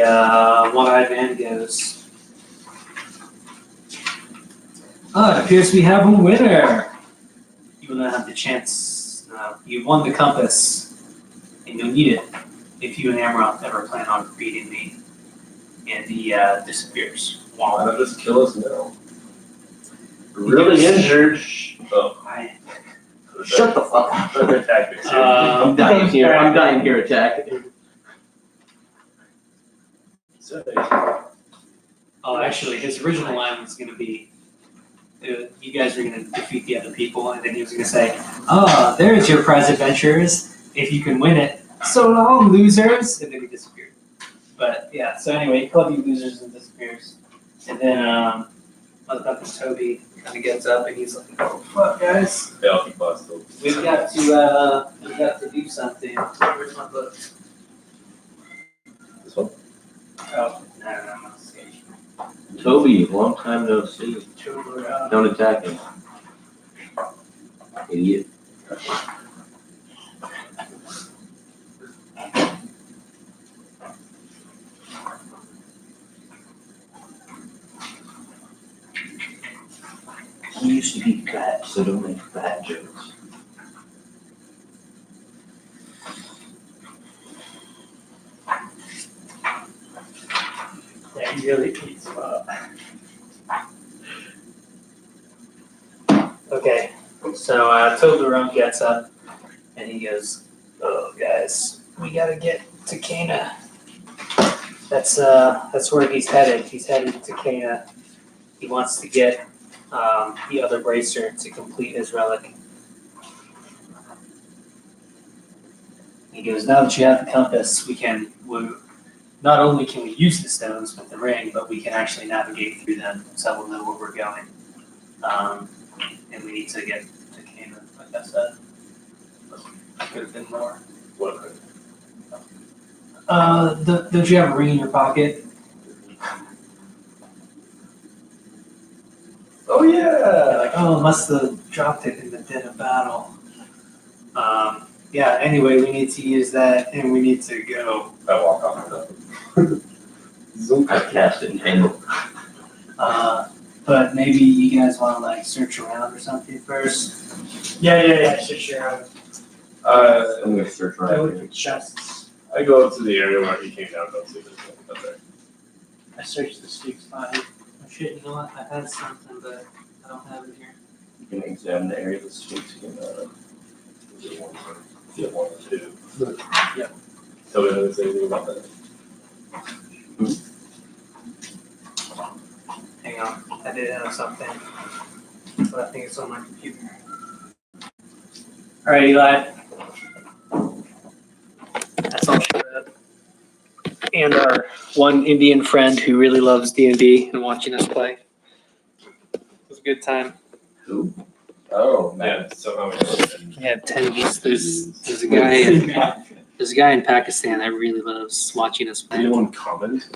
one-eyed man goes, it appears we have a winner. You will not have the chance. You won the compass, and you'll need it if you and Amaranth ever plan on beating me. And he disappears. Why not just kill us now? Really injured. Oh. Shut the fuck up. Other tactics here. I'm dying here. I'm dying here, attack. Oh, actually, his original line was going to be, you guys are going to defeat the other people, and then he was going to say, there's your prize adventures, if you can win it. So long, losers! And then he disappeared. But, yeah, so anyway, he called you losers and disappears. And then, motherfucking Toby kind of gets up, and he's like, oh, fuck, guys. Yeah, I'll keep us still. We've got to do something. Where's my book? This one? Oh, no, I'm not stage. Toby, long time no see. Don't attack him. Idiot. He used to be fat, so don't make fat jokes. Yeah, he really eats him up. Okay, so Toblerone gets up and he goes, "Oh, guys, we gotta get to Cana. That's where he's headed. He's headed to Cana. He wants to get the other bracer to complete his relic." He goes, "Now that you have the compass, we not only can we use the stones with the ring, but we can actually navigate through them, so we'll know where we're going. And we need to get to Canaan, like I said. Could have been more. What? Don't you have a ring in your pocket? Oh You're yeah. like, oh, must have dropped it in the den of battle. Yeah, anyway, we need to use that and we need to go. I walk off of Zoom. I cast it and tangle. But maybe you guys want to like search around or something first. Yeah, sure. I'm gonna search I right look here. for chests. I go up to the area where he came down. Don't see this thing. That's right. I search the Sphinx body. Oh shit, you know what? I had something, but I don't have it here. You can examine the area of the Sphinx again. Is it one or- yeah, one or two? Yep. So we don't say anything about that. Hang on, I did have something, but I think it's on my computer. All right, Eli. That's all she read. And our one Indian friend who really loves D&D and watching us play. It was a good time. Who? Oh man. Somehow we don't. We had 10 geese. There's a guy in Pakistan that really loves watching us play. Anyone comment?